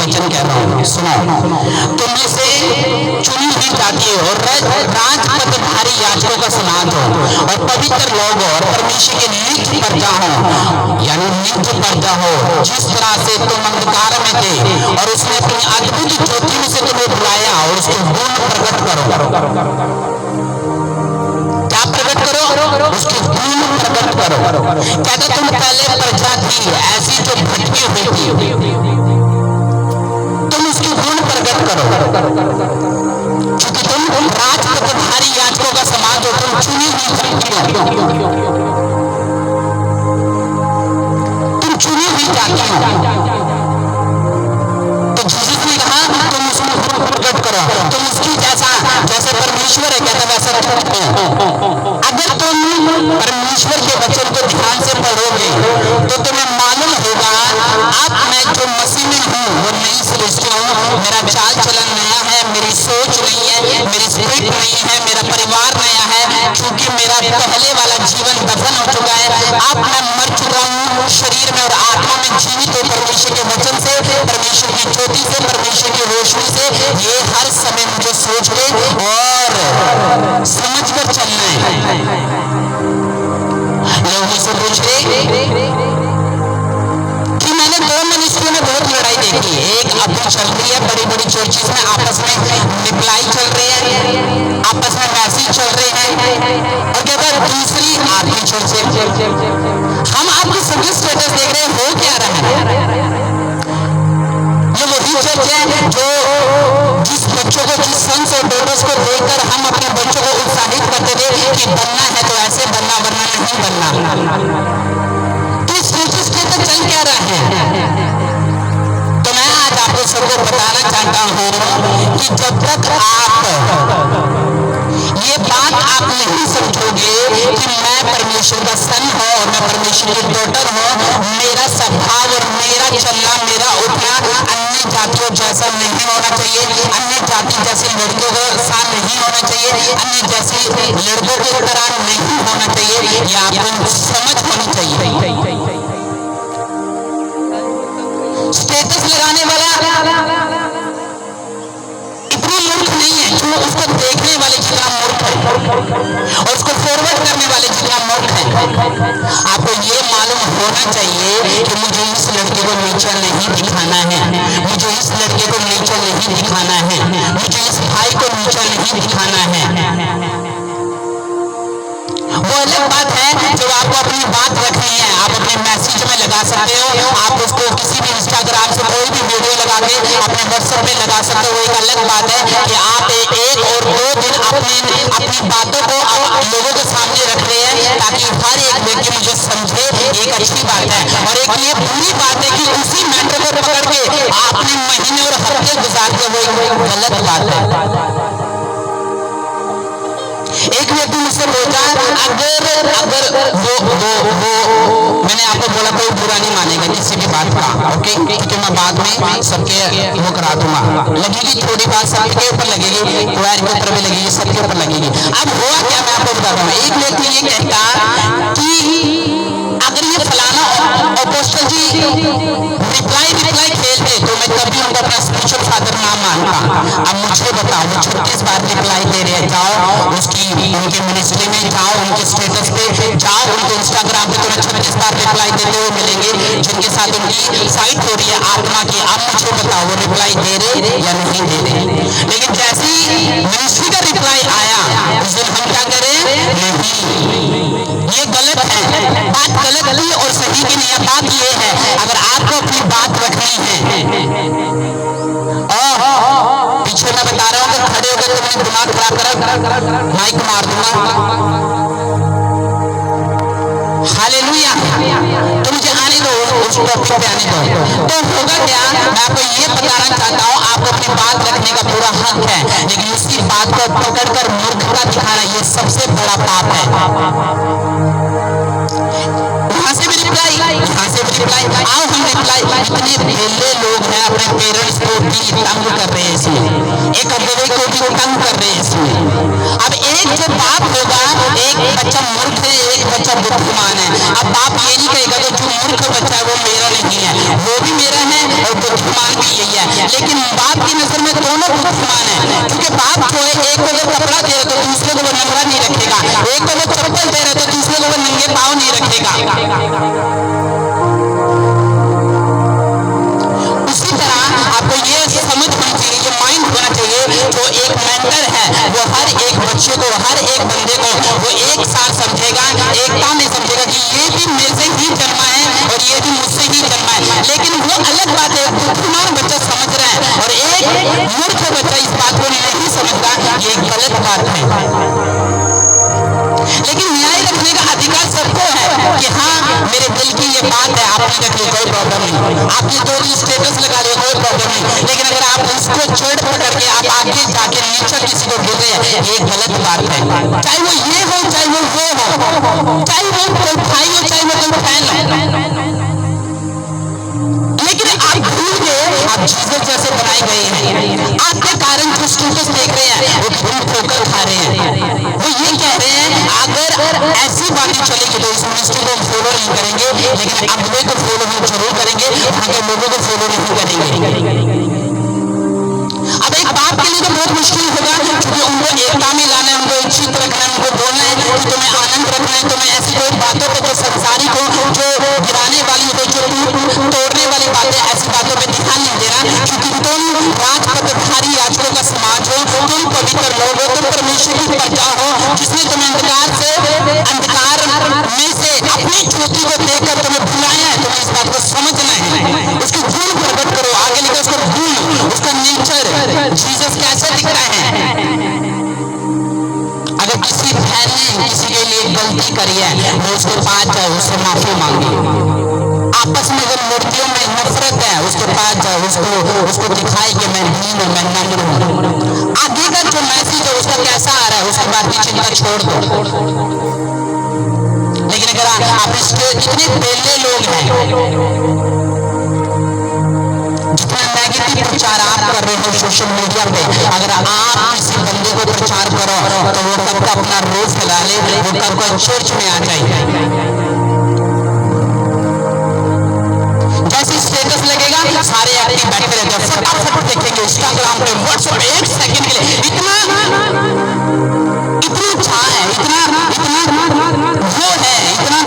वचन कह रहा हूँ, सुनो। तुम में से चुनी हुई जाति हो, राजपदधारी याजकों का समाज हो, और पवित्र लोग हो, और परमेश्वर के नित्य प्रजा हो, यानी नित्य प्रजा हो, जिस तरह से तुम अंधकार में थे और उसने अपनी अद्भुत ज्योति में से तुम्हें बुलाया, और उसके गुण प्रकट करो। क्या प्रकट करो? उसके गुण प्रकट करो। कहता तुम पहले प्रजा थी ऐसी जो भटकी हुई थी, तुम उसके गुण प्रकट करो, क्योंकि तुम राजपदधारी याजकों का समाज हो, तुम चुनी हुई जाति हो, तुम चुनी हुई जाति हो। तो जीसस ने कहा तुम उसको गुण प्रकट करो, तुम उसकी जैसे परमेश्वर है, कहता वैसा तुम हो। अगर तुम परमेश्वर के वचन को ध्यान से पढ़ोगे तो तुम्हें मालूम होगा अब मैं जो मसीह में हूँ वो नई सृष्टि हूँ। मेरा चाल चलन नया है, मेरी सोच नहीं है, मेरी स्पिरिट नहीं है, मेरा परिवार नया है, क्योंकि मेरा पहले वाला जीवन दफन हो चुका है। अब मैं मर चुका हूँ शरीर में और आत्मा में, जीवित हो परमेश्वर के वचन से, परमेश्वर की ज्योति से, परमेश्वर की रोशनी से। ये हर समय मुझे सोच के और समझ कर चलना है। लोगों से पूछे कि मैंने दो मिनिस्ट्री में बहुत लड़ाई देखी है। एक अभी चल रही है, बड़ी बड़ी चर्चेस में आपस में रिप्लाई चल रहे हैं, आपस में मैसेज चल रहे हैं, और क्या बात दूसरी आदमी चर्च। हम आपके सभी स्टेटस देख रहे हैं, हो क्या रहा है? ये वही चर्च है जो जिस बच्चों को, जिस सन्स और डॉटर्स को देखकर हम अपने बच्चों को उत्साहित करते थे कि बनना है तो ऐसे बनना, वरना नहीं बनना। तो इस स्टेटस के अंदर चल क्या रहा है? तो मैं आज आपको सबको बताना चाहता हूँ कि जब तक आप ये बात आप नहीं समझोगे कि मैं परमेश्वर का सन हूँ और मैं परमेश्वर की डॉटर हूँ, मेरा स्वभाव और मेरा चलना, मेरा उठना अन्य जातियों जैसा नहीं होना चाहिए, अन्य जाति जैसे लड़कों का साथ नहीं होना चाहिए, अन्य जैसे लड़कों की तरह नहीं होना चाहिए, ये आपको समझ होनी चाहिए। स्टेटस लगाने वाला इतनी मूर्ख नहीं है जो उसको देखने वाले जितना मूर्ख है, और उसको फॉरवर्ड करने वाले जितना मूर्ख है। आपको ये मालूम होना चाहिए कि मुझे इस लड़के को नीचा नहीं दिखाना है, मुझे इस लड़के को नीचा नहीं दिखाना है, मुझे इस भाई को नीचा नहीं दिखाना है। वो अलग बात है जब आपको अपनी बात रखनी है, आप अपने मैसेज में लगा सकते हो, आप उसको किसी भी इंस्टाग्राम से कोई भी वीडियो लगा के अपने व्हाट्सएप में लगा सकते हो। एक अलग बात है कि आप एक और 2 दिन अपनी बातों को लोगों के सामने रख रहे हैं ताकि हर एक व्यक्ति मुझे समझे, एक अच्छी बात है। और एक ये बुरी बात है कि उसी मैटर को पकड़ के आपने महीने और हफ्ते गुजार के, वो गलत बात है। एक व्यक्ति मुझसे बोलता अगर वो मैंने आपको बोला कोई बुरा नहीं मानेगा किसी भी बात का, ओके, क्योंकि मैं बाद में सबके वो करा दूंगा। लगेगी थोड़ी बात सबके ऊपर लगेगी, वायर के ऊपर भी लगेगी, सबके ऊपर लगेगी। अब हुआ क्या मैं आपको बताता हूँ। एक व्यक्ति ये कहता कि अगर ये फलाना अपोस्टल जी रिप्लाई खेलते तो मैं कभी उनको अपना स्पिरिचुअल फादर ना मानता। अब मुझे बताओ, वो 36 बार रिप्लाई दे रहे हैं, जाओ उसकी उनके मिनिस्ट्री में जाओ, उनके स्टेटस पे जाओ, उनके इंस्टाग्राम पे तुम्हें 36 बार रिप्लाई देते हुए मिलेंगे जिनके साथ उनकी फाइट हो रही है आत्मा की। अब मुझे बताओ वो रिप्लाई दे रहे या नहीं दे रहे? लेकिन जैसे ही मिनिस्ट्री का रिप्लाई आया उस दिन हम क्या करें? नहीं, ये गलत है, बात गलत नहीं और सही भी नहीं है। बात ये है अगर आपको अपनी बात रखनी है, पीछे मैं बता रहा हूँ अगर खड़े होकर तुमने दिमाग खराब करा माइक मार दूंगा। हालेलुया। तो मुझे आने दो, उस टॉपिक पे आने दो। तो होगा क्या, मैं आपको ये बताना चाहता हूँ, आपको अपनी बात रखने का पूरा हक है, लेकिन उसकी बात को पकड़कर मूर्खता दिखाना ये सबसे बड़ा पाप है। वहां से भी रिप्लाई, यहाँ से भी रिप्लाई, आओ हम रिप्लाई। इतने बेले लोग हैं अपने पेरेंट्स को भी तंग कर रहे हैं इसमें, एक अगले को भी तंग कर रहे हैं इसमें। अब एक जो बाप होगा, एक बच्चा मूर्ख है, एक बच्चा बुद्धिमान है। अब बाप ये नहीं कहेगा कि जो मूर्ख बच्चा है वो मेरा नहीं है, वो भी मेरा है और बुद्धिमान भी यही है। लेकिन बाप की नजर में दोनों बुद्धिमान है, क्योंकि बाप जो है एक को अगर कपड़ा दे रहे तो दूसरे को वो नंगा नहीं रखेगा, एक को वो चप्पल दे रहे तो दूसरे को वो नंगे पाँव नहीं रखेगा। उसी तरह आपको ये समझ होनी चाहिए, जो माइंड होना चाहिए, जो एक मेंटर है वो हर एक बच्चे को, हर एक बंदे को वो एक साथ समझेगा, एकता में समझेगा कि ये भी मेरे से ही जन्मा है और ये भी मुझसे ही जन्मा है। लेकिन वो अलग बात है, बुद्धिमान बच्चा समझ रहा है और एक मूर्ख बच्चा इस बात को नहीं समझता, ये गलत बात है। लेकिन न्याय रखने का अधिकार सबको है कि हाँ मेरे दिल की ये बात है, आपने रख ली कोई प्रॉब्लम नहीं, आपने जो भी स्टेटस लगा लिया कोई प्रॉब्लम नहीं, लेकिन अगर आप उसको जड़ पकड़ के आप आगे जाके नीचे किसी को बोल रहे हैं, ये गलत बात है। चाहे वो ये हो, चाहे वो हो, चाहे वो कोई भाई हो, चाहे वो कोई बहन हो, लेकिन आप भूल गए आप जीसस जैसे बनाए गए हैं। आपके कारण जो स्टेटस देख रहे हैं वो भूल ठोकर खा रहे हैं, वो ये कह रहे हैं अगर ऐसी बातें चलेगी तो इस मिनिस्ट्री को फॉलो नहीं करेंगे, लेकिन अगले को फॉलो हम जरूर करेंगे, वहां के लोगों को फॉलो नहीं करेंगे। अब एक बाप के लिए तो बहुत मुश्किल होगा, क्योंकि उनको एकता में लाना है, उनको चित रखना है, उनको बोलना है कि तुम्हें आनंद रखना है, तुम्हें ऐसी कोई बातों पे जो संसारी को, जो गिराने वाली हो, जो तोड़ने वाली बातें, ऐसी बातों पे ध्यान नहीं देना, क्योंकि तुम राजपदधारी याजकों का समाज हो, तुम पवित्र लोग हो, तुम परमेश्वर की प्रजा हो, जिसने तुम्हें अंधकार में से अपनी ज्योति को देखकर तुम्हें बुलाया है। तुम्हें इस बात को समझना है, उसके गुण प्रकट करो, आगे लिखा उसका गुण, उसका नेचर, जीसस कैसे दिखता है। अगर किसी बहन ने किसी के लिए गलती करी है वो उसके पास जाए, उससे माफी मांगे। आपस में अगर मूर्तियों में नफरत है उसके पास जाए, उसको दिखाए कि मैं दीन हूं, मैं नम्र हूं। आगे का जो मैसेज है उसका कैसा आ रहा है उसके बाद की चिंता छोड़ दो। लेकिन अगर आप इसके इतने बेले लोग हैं, जितना नेगेटिव प्रचार आप कर रहे हो सोशल मीडिया पे, अगर आप किसी बंदे को प्रचार करो तो वो कब का अपना रोज फैला ले, वो कब का चर्च में आ जाए। जैसे स्टेटस लगेगा सारे एक्टिव बैठे रहते हैं, फटाफट देखेंगे इंस्टाग्राम पे, व्हाट्सएप पे, 1 सेकंड के लिए इतनी चाह है, इतना वो है, इतना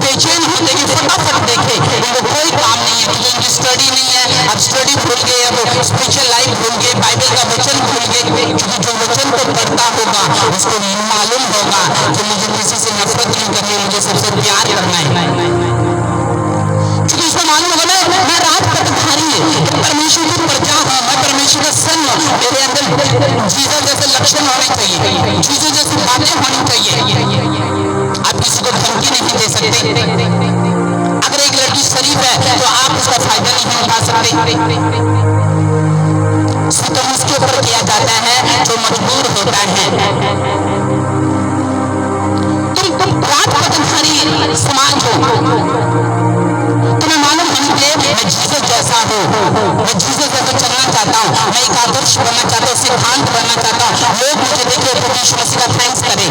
बेचैन होते कि फटाफट देखे। उनको कोई काम नहीं है, क्योंकि उनकी स्टडी नहीं है। अब स्टडी भूल गए, अब स्पिरिचुअल लाइफ भूल गए, बाइबल का वचन भूल गए, क्योंकि जो वचन को पढ़ता होगा उसको मालूम होगा कि मुझे किसी से नफरत नहीं करनी, मुझे सबसे प्यार करना है, क्योंकि उसको मालूम होगा मैं राजपदधारी परमेश्वर की प्रजा हूं, मैं परमेश्वर का सन हूं, मेरे अंदर जीसस जैसे लक्षण होने चाहिए, जीसस जैसी बातें होनी चाहिए। आप किसी को धमकी नहीं दे सकते। अगर एक लड़की शरीफ है तो आप उसका फायदा नहीं उठा सकते। सितम उसके ऊपर किया जाता है जो मजबूर होता है। तुम राजपदधारी समाज हो, तुम्हें मालूम होना चाहिए मैं जीसस जैसा हूँ, मैं जीसस जैसा चलना चाहता हूँ, मैं एक आदर्श बनना चाहता हूँ, सिद्धांत बनना चाहता हूँ। लोग मुझे देखे प्रभु यीशु मसीह का थैंक्स करें।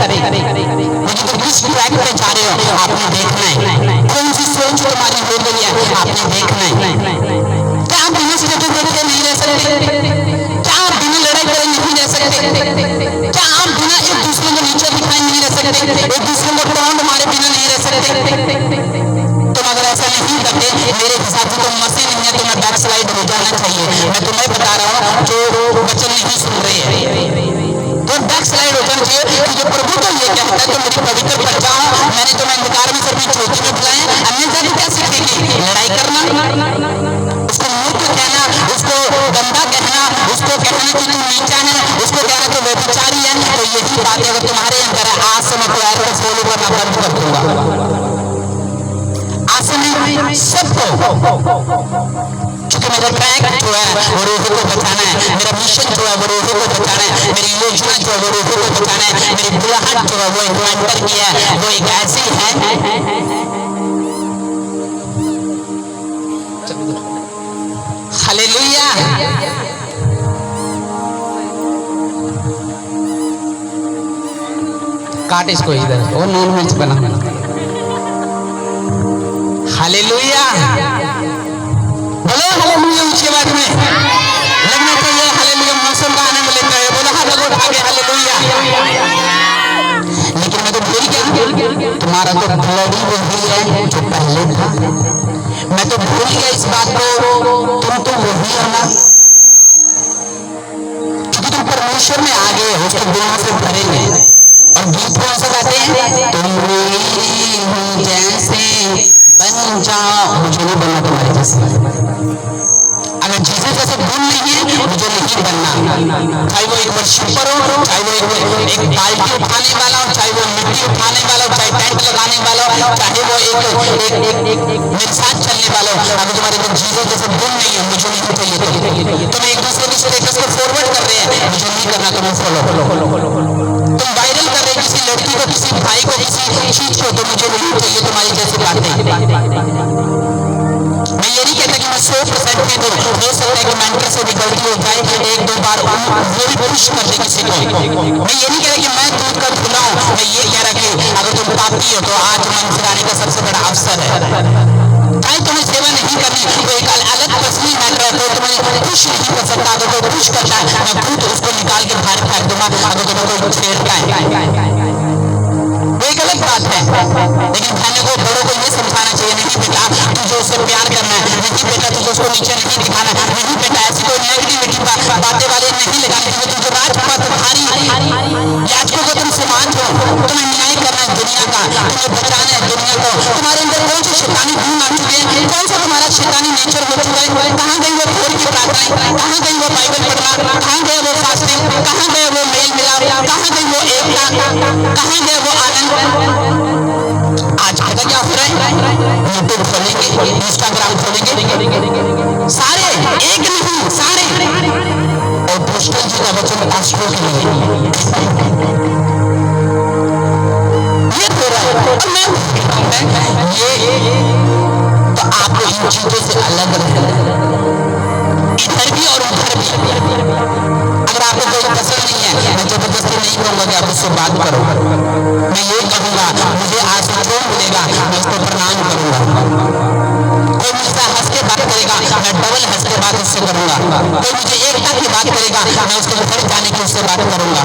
मुझे तो किस ट्रैक पे जा रहे हो आपने देखना है, कौन सी सोच तुम्हारी हो गई है आपने देखना है। क्या आप बिना स्टेटस देखे नहीं रह सकते? क्या आप बिना लड़ाई करे नहीं रह सकते? क्या आप बिना एक दूसरे को नीचे दिखाए नहीं रह सकते? एक दूसरे को टोंट मारे बिना नहीं रह सकते? तुम अगर ऐसा नहीं करते मेरे हिसाब से तुम मसीह नहीं है, तुम्हें बैक स्लाइड हो जाना चाहिए। मैं तुम्हें बता रहा हूँ जो वचन नहीं सुन रहे हैं, तो बैक स्लाइड हो जाना चाहिए, क्योंकि प्रभु तो ये कहता है तुम मेरी पवित्र प्रजा हो, मैंने तुम्हें अंधकार में से अपनी ज्योति में बुलाया। अन्य जाति क्या सीखेगी? लड़ाई करना, उसको मूर्ख कहना, उसको गंदा कहना, उसको कहना कि तू नीचा है, उसको कहना तो व्यभिचारी है। तो यही बात अगर तुम्हारे अंदर है, आज से मैं प्यार को फॉलो करना बंद कर दूंगा। आज से मैं सबको, क्योंकि मेरा ट्रैक जो है वो रूह को बचाना है, मेरा मिशन जो है वो रूह को बचाना है, मेरी योजना जो है वो रूह को बचाना है, मेरी बुलाहट जो है वो एक मेंटर की है, वो एक ऐसी है। हालेलुया। काट इसको इधर, वो नून मिर्च बना। हालेलुया, बोलो हालेलुया ऊंची आवाज में। तुम्हारा तो ब्लड ही वही है जो पहले था। मैं तो भूल गया इस बात को, तुम तो वही हो ना, क्योंकि तुम परमेश्वर में आ गए हो, उसके गुणों से भरे हैं। और गीत कौन सा गाते हैं? तुम मेरी हो जैसे बन जाओ, मुझे नहीं बनना तुम्हारे जैसे। अगर जीसस जैसे गुण नहीं है मुझे नहीं बनना, चाहे वो एक वर्शिपर हो, चाहे वो एक बाल्टी उठाने वाला हो, चाहे वो मिट्टी उठाने वाला हो, चाहे टेंट लगाने वाला हो, चाहे वो एक मेरे साथ चलने वाला हो। अगर तुम्हारे अंदर जीसस जैसे गुण नहीं है मुझे नहीं चाहिए। तुम एक दूसरे के स्टेटस को फॉरवर्ड कर रहे हैं, मुझे नहीं करना, तुम्हें फॉलो। तुम वायरल कर रहे हैं किसी लड़की को, किसी भाई को, किसी चीज को, तो मुझे नहीं चाहिए तुम्हारी जैसी बातें। मैं ये नहीं कहता कि मैं 100% कह दूं, हो सकता है कि मेंटर से भी गलती हो जाए, एक दो बार वो भी पुश कर दे किसी को। मैं ये नहीं कह रहा कि मैं दूध का खुला हूं, मैं ये कह रहा कि अगर तुम पापी हो तो आज मन फिराने का सबसे बड़ा अवसर है। चाहे तुम्हें सेवा नहीं करनी, वो एक अलग पर्सनल मैटर है, तो तुम्हें पुश नहीं कर सकता। अगर कोई पुश करता है मैं खुद उसको निकाल के बाहर फेंक दूंगा, अगर तुम्हें कोई छेड़ता है वो एक अलग बात है। लेकिन बहनों को, बड़ों को ये समझाना चाहिए, नहीं बेटा तुझे उससे प्यार करना है, नहीं बेटा तुझे उसको नीचे नहीं दिखाना है, नहीं बेटा ऐसी कोई नेगेटिविटी बातें वाले नहीं लगानी चाहिए। तुझे राजपथधारी याजकों को तुम समाज हो, तुम्हें न्याय करना है दुनिया का, तुम्हें बचाना है दुनिया को। तुम्हारे अंदर कौन सी शैतानी गुण आ चुके हैं, कौन सा तुम्हारा शैतानी नेचर हो चुका है? कहाँ गई वो भोर की प्रार्थनाएं, कहाँ गई वो बाइबल पढ़ना, कहाँ गए वो फास्टिंग, कहाँ गए वो मेल मिलाप, कहाँ गई वो एकता, कहाँ गए वो आनंद? आज पता क्या हो रहा है? यूट्यूब खोलेंगे, इंस्टाग्राम खोलेंगे, सारे एक नहीं सारे, और पोस्टल जी का वचन पास्टरों के लिए ये हो रहा है। और मैं ये तो आपको इन चीजों से अलग रहना, इधर भी और उधर भी। अगर आपको कोई पसंद नहीं है, मैं जबरदस्ती नहीं कहूंगा कि आप उससे बात करो। मैं ये कहूंगा मुझे आज जो मिलेगा मैं उसको प्रणाम करूंगा। कोई मुझसे हंस के बात करेगा मैं डबल हंस के बात उससे करूंगा। कोई मुझे एकता की बात करेगा मैं उसके घर जाने की उससे बात करूंगा।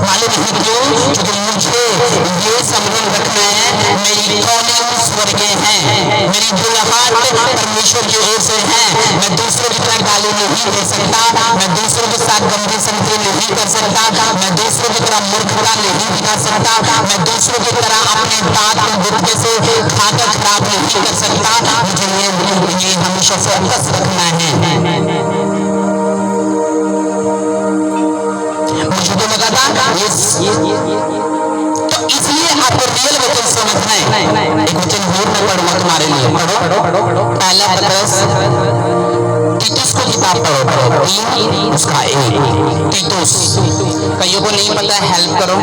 मालूम नहीं क्यों? क्योंकि मुझे ये समझ रखना है मेरी कॉलिंग स्वर्गीय है, मेरी बुलाहट परमेश्वर की ओर से है। मैं दूसरों की तरह गाली नहीं दे सकता, मैं दूसरों के साथ गंदी संगति नहीं कर सकता, मैं दूसरों की तरह मूर्खता नहीं दिखा सकता, मैं दूसरों की तरह अपने दांत को गुटके से खाकर खराब नहीं कर सकता। मुझे ये हमेशा फोकस रखना है। मुझे तो लगा था तो इसलिए आपको रियल वचन समझना है। एक वचन और मैं पढ़ूंगा तुम्हारे लिए, पढ़ो पहला पत्रस तीतुस को किताब पढ़ो, 3 उसका 1 तीतुस। कईयों को नहीं पता है, हेल्प करो,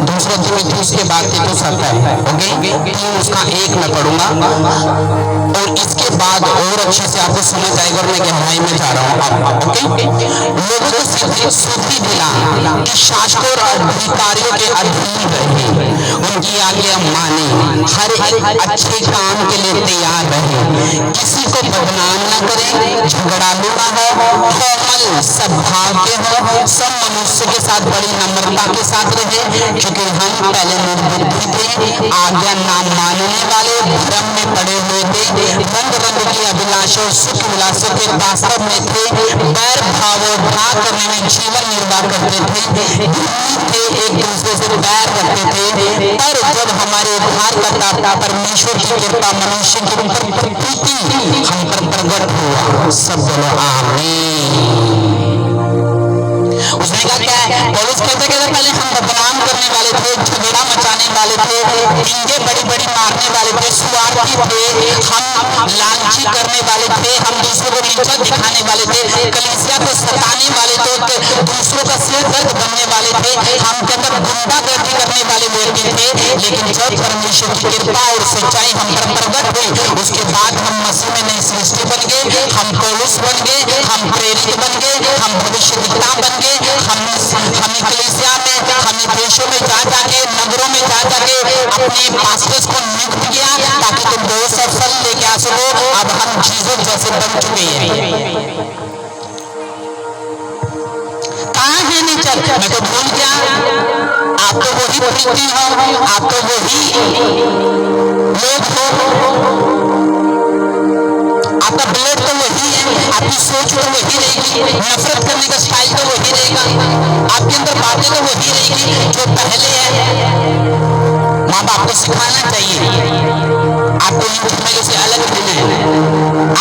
दूसरा तीतुस के बाद तीतुस आता है। ओके 3 उसका 1 मैं पढ़ूंगा और इसके बाद और अच्छे से आपको समझ आएगा और मैं गहराई में जा रहा हूँ। ओके लोगों को सुधि दिला कि शासकों और अधिकारियों के अधीन रहे, उनकी आज्ञा माने, हर अच्छे काम के लिए तैयार रहे, किसी को बदनाम न करे, झगड़ालू न हो, कोमल सद्भाव के हो, सब मनुष्य के साथ बड़ी नम्रता के साथ रहे। क्योंकि हम पहले निर्बुद्धि थे, आज्ञा ना मानने वाले, भ्रम में पड़े हुए थे, रंग रंग की अभिलाषा और सुख विलासों के वास्तव में थे, बैर भावोद्धार करने में जीवन निर्वाह करते थे, एक दूसरे से बैर रखते थे। पर जब हमारे उद्धारकर्ता परमेश्वर की कृपा मनुष्य के ऊपर प्रीति हम पर प्रकट हुआ, सब बोलो आमीन। उसने कहा क्या है? पौलुस कहते पहले हम बदनाम करने वाले थे, झगड़ा मचाने वाले थे, डिंगे बड़ी बड़ी मारने वाले थे, स्वार्थी थे, हम लालची करने वाले थे, हम दूसरों को नीचा दिखाने वाले थे, कलीसिया को सताने वाले थे, दूसरों का सिर दर्द बनने वाले थे, हम के अंदर गुंडागर्दी करने वाले व्यक्ति थे। लेकिन जब परमेश्वर की कृपा और सच्चाई हम पर प्रकट हुई, उसके बाद हम मसीह में नई सृष्टि बन गए, हम पौलुस बन गए, हम प्रेरित बन गए, हम भविष्यद्वक्ता बन गए। हमें कलीसिया में, हमें देशों में जा जाके, नगरों में जा जाके अपने पास्टर्स को नियुक्त किया ताकि तुम बहुत सा फल लेके आ सको। अब हम जीसस जैसे बन चुके हैं। कहाँ है नेचर? मैं तो भूल गया। आप तो वही प्रीति हो, आप तो वही लोग हो, आपका ब्लड तो वही है, आपकी सोच तो वही रहेगी, नफरत करने का स्टाइल तो वही रहेगा, आपके अंदर बातें तो वही रहेगी जो पहले है। माँ बाप को सिखाना चाहिए आपको इन झमेलों से अलग रहना है,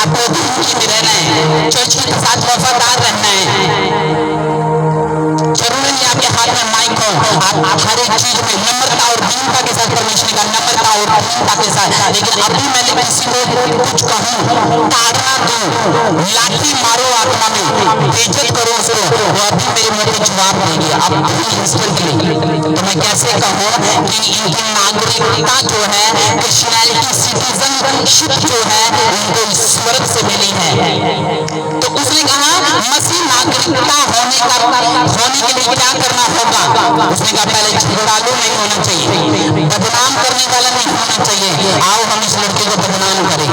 आपको धूम में रहना है, चर्च के साथ वफादार रहना है। जरूरी नहीं आपके हाथ में माइक हो, आप हर एक चीज में नम्रता और दीनता के साथ परमेश्वर का नम्रता और दीनता के साथ। लेकिन अभी मैंने किसी को कुछ कहूँ, ताड़ना दूं, लाठी मारो आत्मा में, बेइज्जत करो उसको, वो अभी मेरे मुंह पे जवाब देगी अब इंस्टेंटली। तो मैं कैसे कहूँ कि इनकी नागरिकता जो है, क्रिश्चियनिटी सिटीजनशिप जो है, उनको स्वर्ग से मिली है। तो उसने कहा मसीह नागरिकता होने के लिए क्या करना होगा? उसने कहा पहले झगड़ालू नहीं होना चाहिए, बदनाम करने वाला नहीं होना चाहिए। आओ हम इस लड़के को बदनाम करें,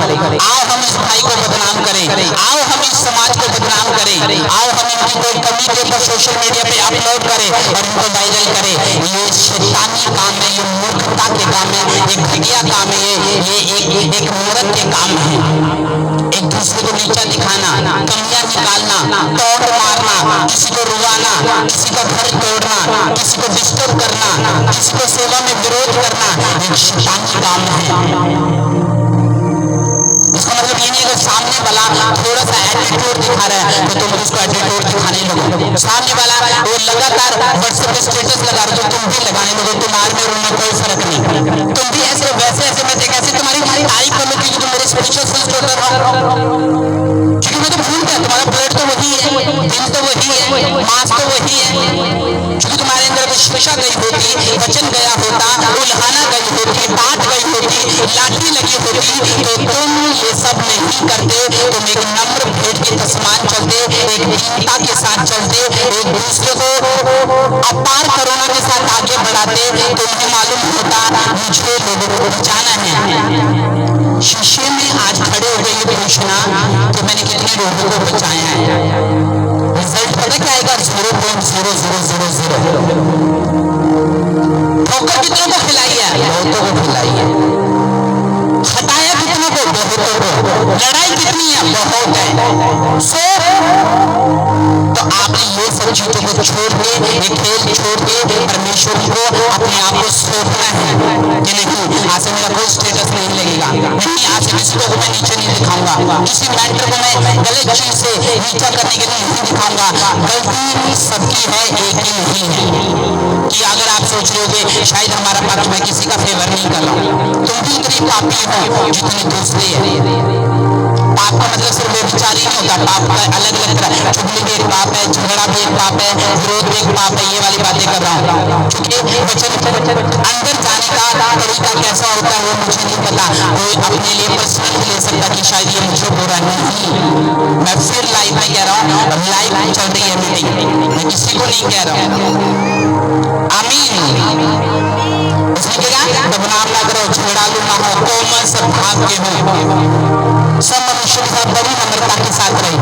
आओ हम इस भाई को बदनाम करें, आओ हम इस समाज को बदनाम करें, आओ हम इनकी कोई कमी के ऊपर सोशल मीडिया पे अपलोड करें और इनको वायरल करें। ये शैतानी काम है, ये मूर्खता के काम है, ये घटिया काम है, ये एक मूर्ख के काम है। एक दूसरे को नीचा दिखाना, कमियां निकालना, टोंट मारना, किसी को रुलाना, किसी का घर तोड़ना, किसी को डिस्टर्ब करना, किसी को सेवा में विरोध करना, एक शैतानी काम है। इसका मतलब ये नहीं है कि सामने वाला थोड़ा सा एटीट्यूड दिखा रहा है तो तुम उसको एटीट्यूड दिखाने लगो। सामने वाला वो लगातार व्हाट्सएप पे स्टेटस लगा रहे हो, तुम भी लगाने लगो, तुम्हारे में उनमें कोई फर्क नहीं। तुम भी ऐसे वैसे ऐसे मैं कैसे तुम्हारी तारीफ कर लो क्योंकि तुम मेरे स्पिरिचुअल सपोर्टर हो, क्योंकि मैं तो भूल गया तुम्हारा ब्लड तो वही है, दिल तो वही है, मांस तो वही है। क्योंकि तुम्हारे अंदर तो शिक्षा गई होती, वचन गया होता, उल्हाना गई होती, बात गई होती, लाठी लगी होती, तो तुम ये सब नहीं करते। तुम एक नम्र भेड़ के समान चलते, एक दीनता के साथ चलते, एक दूसरे को अपार करुणा के साथ आगे बढ़ाते। तुम्हें मालूम होता मुझे लोगों को बचाना है। शीशे में आज खड़े हो गए ये पूछना कि मैंने कितने लोगों को बचाया है, रिजल्ट पता क्या आएगा? 0.0000। ठोकर कितनों को खिलाई है? बहुतों को खिलाई है। हटाया कितनों को? बहुतों को। लड़ाई कितनी है? बहुत है। तो आपने ये सब चीजों को छोड़ के, ये खेल छोड़ के परमेश्वर को अपने आप को सौंपना है कि नहीं आज से मेरा कोई स्टेटस नहीं लगेगा, नहीं आज से किसी को मैं नीचे नहीं दिखाऊंगा, किसी मैटर को मैं गलत चीज से नीचा करने के लिए नहीं दिखाऊंगा। गलती सबकी है, एक ही नहीं है। कि अगर आप सोच रहे हो कि शायद हमारा पक्ष में किसी का फेवर नहीं कर रहा हूं, तुम भी उतनी पापी हो जितनी दूसरी है। पाप का मतलब सिर्फ व्यभिचारी नहीं होता, पाप का अलग अलग तरह, चुगली भी एक पाप है, झगड़ा भी एक पाप है, विरोध भी एक पाप है। ये वाली बातें कर रहा हूँ क्योंकि वचन अंदर जाने का तरीका कैसा होता है वो मुझे नहीं पता। कोई अपने लिए पर्सनल ले सकता कि शायद ये मुझे बुरा नहीं। मैं फिर लाइव में कह रहा हूँ, लाइव चल रही है मीटिंग, मैं किसी को नहीं कह रहा हूँ। आमीन। उसने कहा बदनाम ना करो, झगड़ालू ना हो, कोमल सद्भाव के हो, सब मनुष्य के साथ बड़ी नम्रता के साथ रहे।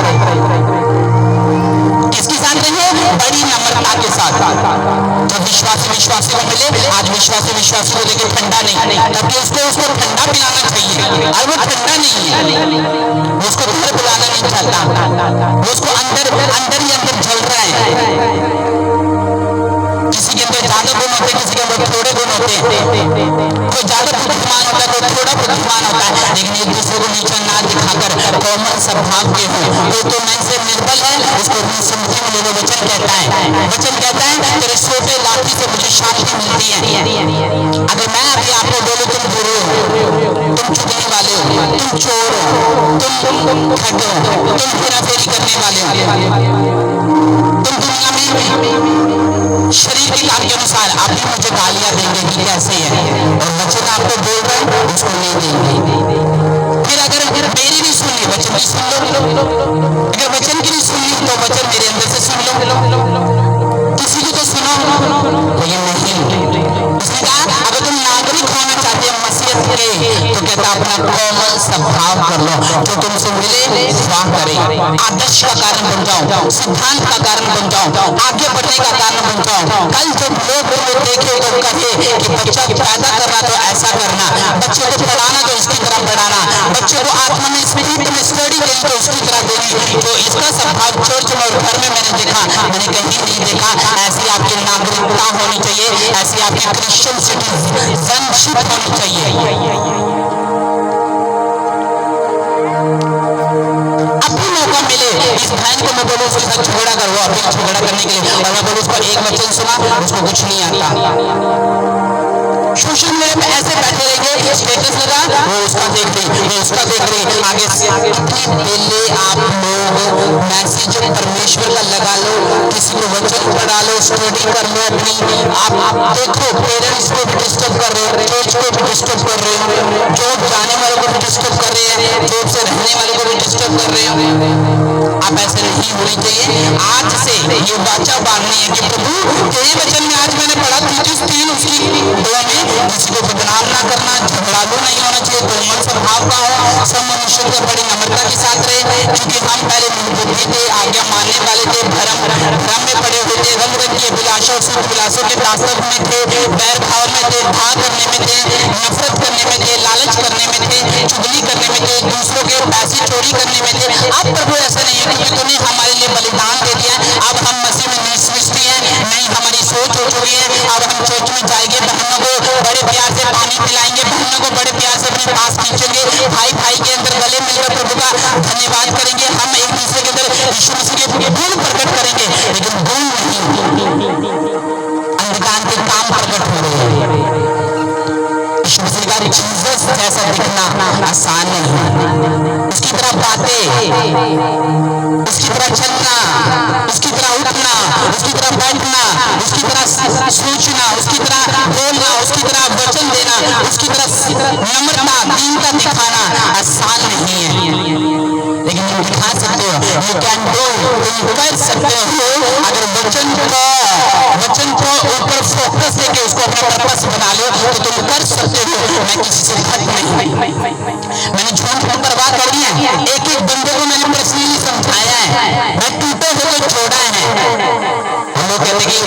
किसके साथ रहे? बड़ी नम्रता के साथ। जब विश्वासी को मिले, आज विश्वासी को देखे ठंडा नहीं, तभी उसको ठंडा पिलाना चाहिए। और वो ठंडा नहीं है, उसको घर बुलाना नहीं चाहता, उसको अंदर ही अंदर जल रहा है। किसी के अंदर ज्यादा गुण होते, किसी के अंदर थोड़े गुण होते, कोई ज्यादा बुद्धिमान होता है, कोई थोड़ा बुद्धिमान होता है। लेकिन एक दूसरे को नीचा ना दिखाकर कोमल स्वभाव के हो। कोई तो मैं से निर्बल है, उसको निसंदेह में ले लो। वचन कहता है तेरे छोटे लाठी से मुझे शांति मिलती है। अगर मैं अभी आपको बोलूं तुम बुरे हो, तुम चुगली वाले हो, तुम चोर हो, तुम ठग हो, तुम हेराफेरी करने वाले हो, तुम दुनिया में शरीर के काम के अनुसार आप भी मुझे गालियां देंगे कि कैसे है, और वचन आपको बोल रहे हैं उसको नहीं देंगे। फिर अगर मेरी नहीं सुननी, वचन की सुन लो। अगर वचन की नहीं सुननी तो वचन मेरे अंदर से सुन लो। किसी को तो सुनो, लेकिन नहीं। उसने कहा अगर तुम नागरिक होना चाहते हो मसीहत के, तो कहता अपना कोमल स्वभाव कर लो, जो तुमसे मिले स्वाह करे। आदर्श का कारण बन जाऊं, सिद्धांत का कारण बन जाऊं, आगे बढ़ने का कारण बन जाऊं। कल जब लोग मुझे देखे तो कहे कि बच्चा पैदा करना तो ऐसा करना, बच्चे को पढ़ाना तो इसकी तरह पढ़ाना, बच्चे को आत्मा में स्टडी देनी तो उसकी तरह देनी। जो इसका स्वभाव चर्च में और घर में मैंने देखा, मैंने कहीं नहीं देखा। ऐसी आपकी नागरिकता होनी चाहिए, ऐसी आपकी क्रिश्चियन सिटीजनशिप होनी चाहिए। मौका मिले इस बहन को मैं बोलूं उसके साथ झगड़ा करो, अभी झगड़ा करने के लिए, और मैं बोलूं उसको एक वचन सुना, उसको कुछ नहीं आता। सोशल मीडिया पे ऐसे बैठे रहेंगे, स्टेटस लगा वो उसका देख रही, वो उसका देख रही, आगे से पहले आप लोग मैसेज परमेश्वर का लगा लो, किसी को वचन पढ़ा लो, स्टडी कर लो अपनी। आप देखो पेरेंट्स को भी डिस्टर्ब कर रहे हो, चर्च को भी डिस्टर्ब कर रहे हो, जॉब जाने वालों को भी डिस्टर्ब कर रहे हैं, जॉब से रहने वालों को भी डिस्टर्ब कर रहे हो। आप ऐसे नहीं होनी चाहिए। आज से ये वाचा बांधनी है कि प्रभु तेरे वचन में आज मैंने पढ़ा तीतुस 3 उसकी 2 में किसी को बदनाम ना करना, झगड़ालू नहीं होना चाहिए, कोमल स्वभाव का हो, सब मनुष्य को बड़ी नम्रता के साथ रहे। क्योंकि हम पहले निर्बुद्धि थे, आज्ञा मानने वाले थे, भ्रम में पड़े हुए थे, रंग रंग की अभिलाषा और सुख विलासों के दास्तव में थे, बैर भाव में थे, भाग करने में थे, नफरत करने में थे, लालच करने में थे, चुगली करने में थे, दूसरों के पैसे चोरी करने में थे। अब प्रभु ऐसा नहीं है, क्योंकि तूने हमारे लिए बलिदान दे दिया। अब हम मसीह में नई सृष्टि है, नई हमारी सोच हो चुकी है। अब हम चर्च में जाएंगे, बहनों को बड़े प्यार से पानी पिलाएंगे, बहनों को बड़े प्यार से अपने पास खींचेंगे, भाई भाई के अंदर गले मिलकर प्रभु का धन्यवाद करेंगे। हम एक दूसरे के अंदर यीशु मसीह के गुण प्रकट करेंगे, लेकिन गुण नहीं, अंधकार के काम प्रकट हो रहे हैं। यीशु मसीह का जीसस जैसा दिखना आसान नहीं, उसकी तरह बातें, उसकी तरह चलना, उसकी तरह उठना, उसकी तरह बैठना, उसकी तरह सोचना, उसकी तरह बोलना, उसकी तरह वचन देना, उसकी तरह नम्रता दीनता दिखाना आसान नहीं है। लेकिन तुम दिखा सकते हो, यू कैन डू, तुम कर सकते हो। अगर वचन को ऊपर फोकस देके उसको अपना पर्पस बना लो तो तुम कर सकते हो। मैं किसी से हट नहीं, मैंने झूठ की परवाह करी है, एक एक बंदे को मैंने पर्सनली समझाया है, मैं टूटे हुए को जोड़ा है। हम लोग कहते कि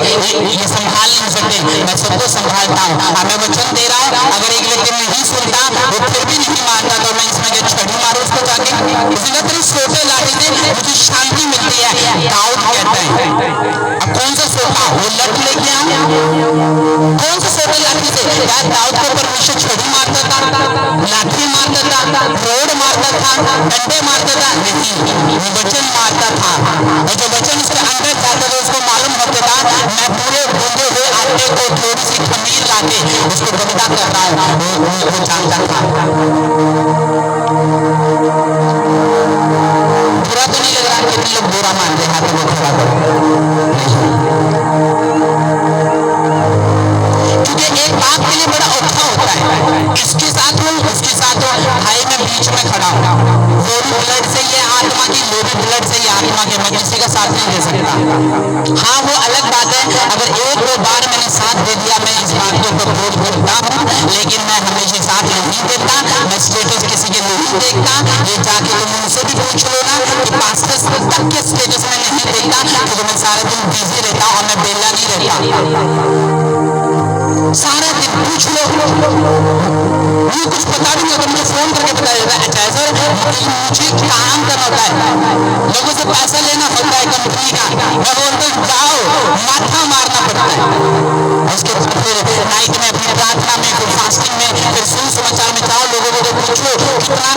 ये संभाल नहीं सकते, मैं सबको संभालता हूँ। मैं वचन दे रहा हूँ, अगर एक व्यक्ति नहीं सुनता, वो फिर भी नहीं मानता, तो मैं इसमें छड़ी मारू उसको जाके, इसलिए तेरी सोटे लाठी से मुझे शांति मिलती है। दाऊद कहता है, अब कौन सा सोटा वो लठ लेके आऊं, कौन सा सोटे लाठी से? क्या दाऊद को परमेश्वर छड़ी मारता था, लाठी मारता था, रोड मारता था, डंडे मारता था? नहीं, वो वचन मारता था, और जो वचन उसके अंदर जाता था उसको मालूम होता था मैं पूरे भूंजे हुए आटे को थोड़ी सी खमीर लाके उसको गंदा कर रहा हूँ, वो जानता था। बुरा तो नहीं लग रहा, कितने लोग बुरा मान रहे हाथों को खड़ा करो, क्योंकि एक बात के लिए बड़ा औखा होता है, इसके साथ हूँ उसके साथ हूँ, भाई मैं बीच में खड़ा हूँ, वो भी ब्लड से ये आत्मा की, वो भी ब्लड से ये आत्मा के, मैं किसी का साथ नहीं दे सकता। हाँ वो अलग बात है, अगर एक दो बार मैंने साथ दे दिया, मैं इस बात के ऊपर बोझ बोलता हूँ, लेकिन मैं हमेशा साथ नहीं देता, मैं स्टेटस किसी के नहीं देखता। ये जाके तुम उनसे भी पूछ लो ना कि पास्टर्स तक के स्टेटस में नहीं देखता, क्योंकि मैं सारा दिन बिजी रहता और मैं बेला नहीं रहता, सारा दिन पूछ लो, मुझे कुछ पता भी नहीं, तो मुझे फोन करके बता देता है, अच्छा सर मुझे काम करना होता है, लोगों से पैसा लेना होता है कंपनी का, मैं बोलता हूँ जाओ, माथा मारना पड़ता है। उसके फिर नाइट में अपनी प्रार्थना में, फिर फास्टिंग में, फिर सुसमाचार में जाओ, लोगों को तो पूछो कितना।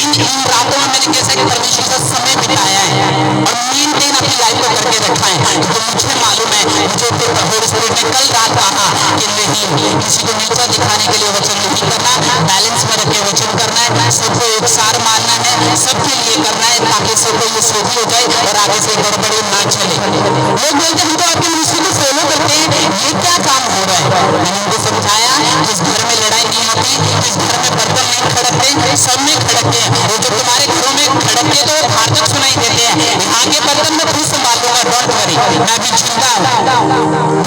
इन रातों में मैंने कैसे परमेश्वर का समय बिताया है और मेंटेन अपनी लाइफ को करके रखा है, तो मुझे मालूम है, मुझे होली स्पिरिट ने कल रात कहा कि नहीं, किसी को नीचा दिखाने के लिए वचन नहीं करना, बैलेंस में रख के वचन करना है, सबको एक सार मानना है, सबके लिए करना है, ताकि सबको ये सोधी हो जाए और आगे से गड़बड़ी ना चले। लोग बोलते हम तो आपके मिनिस्ट्री को फॉलो करते हैं, ये क्या काम हो रहा है? मैंने उनको समझाया, जिस घर में लड़ाई नहीं होती, जिस घर में बर्तन नहीं खड़कते, सब में खड़कते हैं, वो जो तुम्हारे घरों में खड़कते तो बाहर तक सुनाई देते हैं, यहाँ के बर्तन में खुद संभाल लूंगा, डोंट वरी, मैं भी जिंदा हूँ।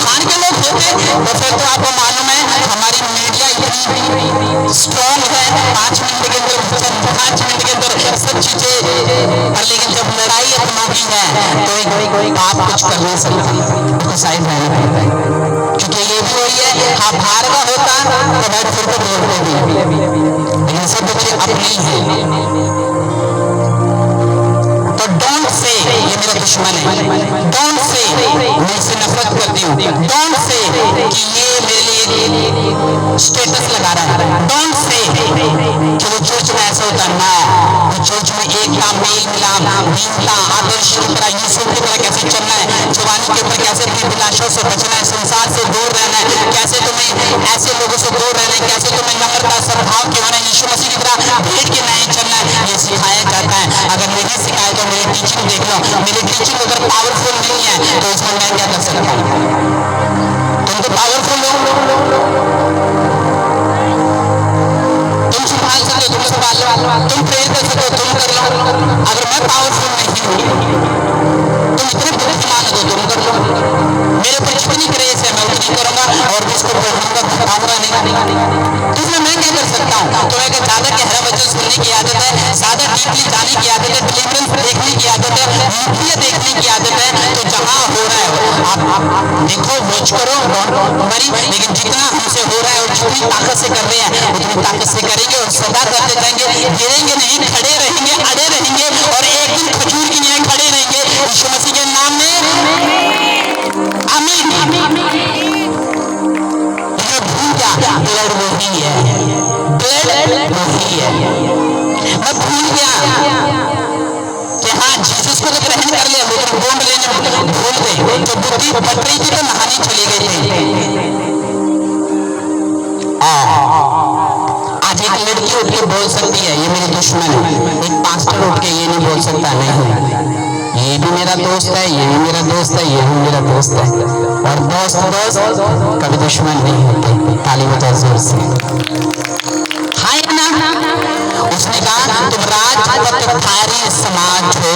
खान के लोग होते तो फिर तो आपको मालूम है हमारी मीडिया इतनी बड़ी स्ट्रॉन्ग है, 5 मिनट के अंदर 5 मिनट के अंदर सब चीजें, पर लेकिन जब लड़ाई अपनों की है तो एक आप कुछ कर नहीं सकते, उसको साइड रहना पड़ता है। क्योंकि ये भी वही है, हाँ बाहर का होता तो मैं फिर तो बोलते भी, लेकिन सब बच्चे अपने ही हैं। तो डोंट से ये मेरा दुश्मन है, डोंट से मैं इससे नफरत करती हूँ, डोंट से कि ये मेरे लिए स्टेटस लगा रहा है, डोंट से कि वो चर्च में ऐसा होता ना, वो चर्च में एकता, मेल मिलाप, दीनता, आदर्श की तरह, यूसुफ की तरह कैसे चलना है, जवानी के ऊपर कैसे अपनी अभिलाषाओं से बचना है, संसार से दूर रहना है, कैसे तुम्हें ऐसे लोगों से दूर रहना है, कैसे तुम्हें नम्रता सद्भाव के होना है, यीशु मसीह की तरह भेंट के नहीं चलना है, ये सिखाया जाता है। अगर नहीं सिखाया तो मेरी टीचिंग देख लो, मेरी टीचिंग अगर पावरफुल नहीं है तो इसमें मैं क्या कर सकता हूँ? तुम तो पावरफुल हो, तुम संभाल सकते हो, तुम संभाल लो, तुम प्रेयर कर सकते हो, तुम कर लो। अगर मैं पावरफुल नहीं हूँ, तुम इतने बुद्धिमान हो, तुम कर लो। मेरे पर जितनी ग्रेस है मैं उतनी करूंगा और भी इसको बढ़ाऊंगा, घटाऊंगा नहीं। तो इसमें मैं क्या कर सकता हूँ? तो अगर ज्यादा गहरा वचन सुनने की आदत है, ज्यादा डीपली जाने की आदत है, डिलीवरेंस देखने की आदत है, यूपीए देखने की आदत है, तो जहाँ हो रहा है आप देखो, वॉच करो, डोंट वरी, लेकिन जितना हमसे हो रहा है और जितनी ताकत से कर रहे हैं उतनी ताकत से करेंगे और सदा करते जाएंगे, गिरेंगे नहीं, खड़े रहेंगे, अड़े रहेंगे और एक दिन खजूर की न्याय खड़े रहेंगे यीशु मसीह के नाम में, आमीन। भूल गया ब्लड वही है, ब्लड वही है, मैं भूल गया कि हाँ जीसस को तो ग्रहण कर लिया, लेकिन बूंद लेने भूल गए, जो बुद्धि बट रही थी तो नहाने चली गई थी। आज एक लड़की उठ के बोल सकती है ये मेरे दुश्मन है, एक पास्टर उठ के ये नहीं बोल सकता नहीं ये भी मेरा दोस्त है, ये भी मेरा दोस्त है, ये भी मेरा दोस्त है, और दोस्त दोस्त कभी दुश्मन नहीं होते। ताली बजाओ जोर से, हाय ना। उसने कहा तुम राजपथधारी समाज हो,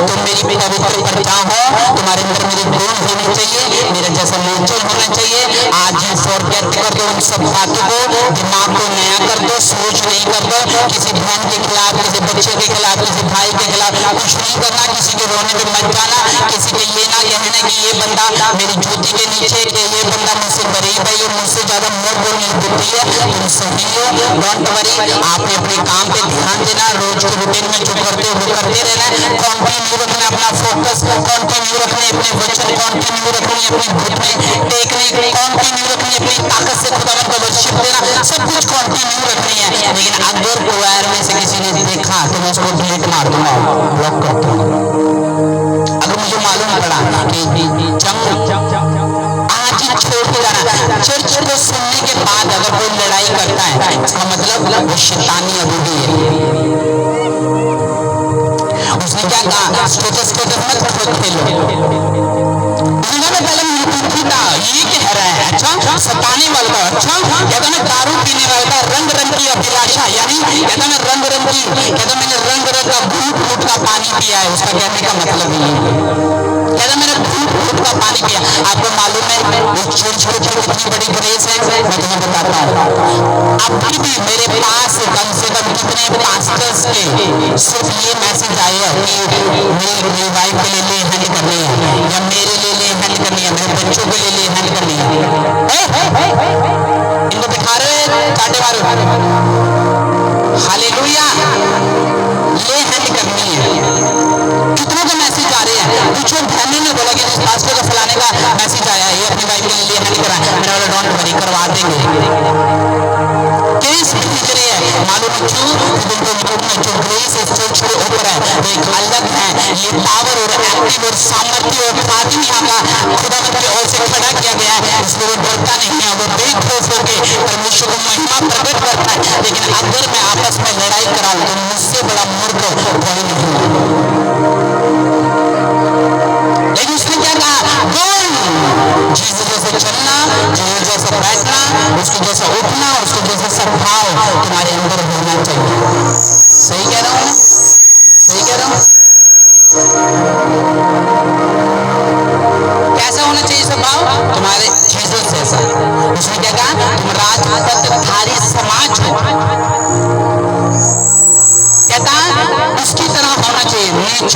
तुम मेरी पवित्र प्रजा हो, तुम्हारे अंदर मेरे गुण होने चाहिए, मेरे जैसा नेचर होना चाहिए। आज ही फॉरगेट कर दो उन सब बातों को, दिमाग को नया कर दो, सोच नहीं कर दो किसी बहन के खिलाफ, किसी बच्चे के खिलाफ, किसी भाई के खिलाफ कुछ नहीं करना, किसी के रोने पे मत जाना, किसी के ये ना कहना कि ये बंदा मेरी जूती के नीचे, कि ये बंदा मुझसे गरीब है, ये मुझसे ज्यादा मोट बोलने बुद्धि है, तुम सही हो, डोंट वरी। आपने अपने काम पे ध्यान देना, रोज के रूटीन में जो करते हो वो करते रहना, कंटिन्यू रखना अपना फोकस, कंटिन्यू रखने अपने वचन, कंटिन्यू रखनी अपनी घुटने टेकने, कंटिन्यू रखनी अपनी ताकत से खुदावन को वर्शिप देना, सब कुछ कंटिन्यू रखनी है। लेकिन अगर वायर में से किसी ने देखा तो मैं उसको डिलीट मार दूंगा, ब्लॉक कर दूंगा। अगर मुझे मालूम पड़ा कि जंग आज ही छोड़ के जाना, चर्च को सुनने के बाद अगर कोई लड़ाई करता है इसका मतलब वो शैतानी अबूदी है। उसने क्या कहा, स्टेटस मत खुद खेलो, पहले मुझे था ये कह रहा है, अच्छा सताने वाला, अच्छा कहता मैं दारू पीने वाला था, रंग रंग की अभिलाषा, यानी कहता मैं रंग रंग की, कहता मैंने रंग रंग का घूट घूट का पानी पिया है, उसका कहने का मतलब ये कहता मैंने घूट घूट का पानी पिया। आपको मालूम है उस चर्च के ऊपर कितनी बड़ी ग्रेस है, मैं तुम्हें बताता हूँ। अभी भी मेरे पास कम से कम कितने पास्टर्स के सिर्फ ये मैसेज आए हैं कि मेरी वाइफ के लिए हैंड करनी है, या मेरे लिए हैंड करनी है, मेरे बच्चों के लिए हैंड करनी है। इनको दिखा रहे कांटे मारो, हालेलुया, ले हैंड करनी है। कितनों के मैसेज आ रहे हैं, कुछ बहनों ने बोला कि जिस पास्टर को फलाने का मैसेज आया है ये अपनी वाइफ के लिए हैंड करा, मैंने बोला डोंट वरी करवा देंगे। केस खींच रही है, मालूम क्यों? जो ग्रेस है चर्च के ऊपर है वो एक अलग है, ये पावर और एक्टिव और सामर्थ्य और खादिम यहाँ का खुदावंद की ओर से खड़ा किया गया है, इसलिए वो डरता नहीं है, वो बेखौफ होकर परमेश्वर को महिमा प्रकट करता है। लेकिन अगर मैं आपस में लड़ाई कराऊं तो मुझसे बड़ा मूर्ख कोई नहीं है। लेकिन उसने क्या कहा, जीसस जैसे चलना, जीसस जैसा बैठना, उसके जैसा उठना, उसके जैसा सद्भाव तुम्हारे अंदर होना चाहिए। सही कह रहा हूँ, सही कह रहा हूँ।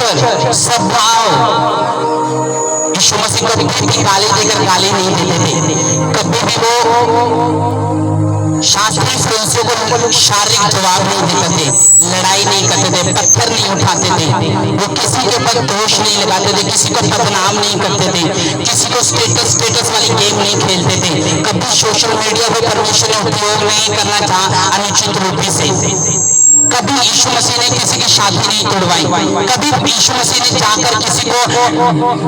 नेचर, स्वभाव, यीशु मसीह कभी भी गाली देकर गाली नहीं देते थे, कभी भी वो शास्त्रीय फरीसियों को शारीरिक जवाब नहीं देते थे, लड़ाई नहीं करते थे, पत्थर नहीं उठाते थे, वो किसी के ऊपर दोष नहीं लगाते थे, किसी को बदनाम नहीं करते थे, किसी को स्टेटस वाली गेम नहीं खेलते थे, कभी सोशल मीडिया को परमेश्वर ने उपयोग नहीं करना चाहा अनुचित रूप से। कभी यीशु मसीह ने किसी की शादी नहीं तोड़वाई, कभी यीशु मसीह ने जाकर किसी को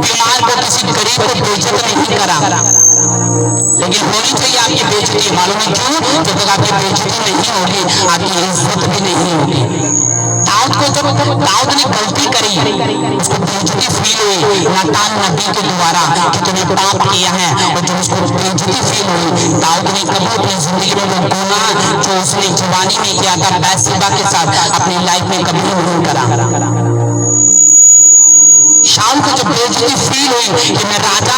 बीमार को, किसी गरीब को बेइज्जत नहीं करा। लेकिन होनी चाहिए आपकी बेइज्जती, मालूम है क्यों? जब तक आपकी बेइज्जती नहीं होगी आपकी इज्जत भी नहीं होगी। दाऊद ने गलती करी, उसको बेइज्जती फील हुई नातान नबी के द्वारा कि तूने पाप किया है, और जब उसको बेइज्जती फील हुई, दाऊद ने कभी अपनी जिंदगी में वो गुनाह जो उसने जवानी में किया था बैतशेबा के साथ अपनी लाइफ में कभी नहीं करा। शाम को जब बेइज्जती फील हुई कि मैं राजा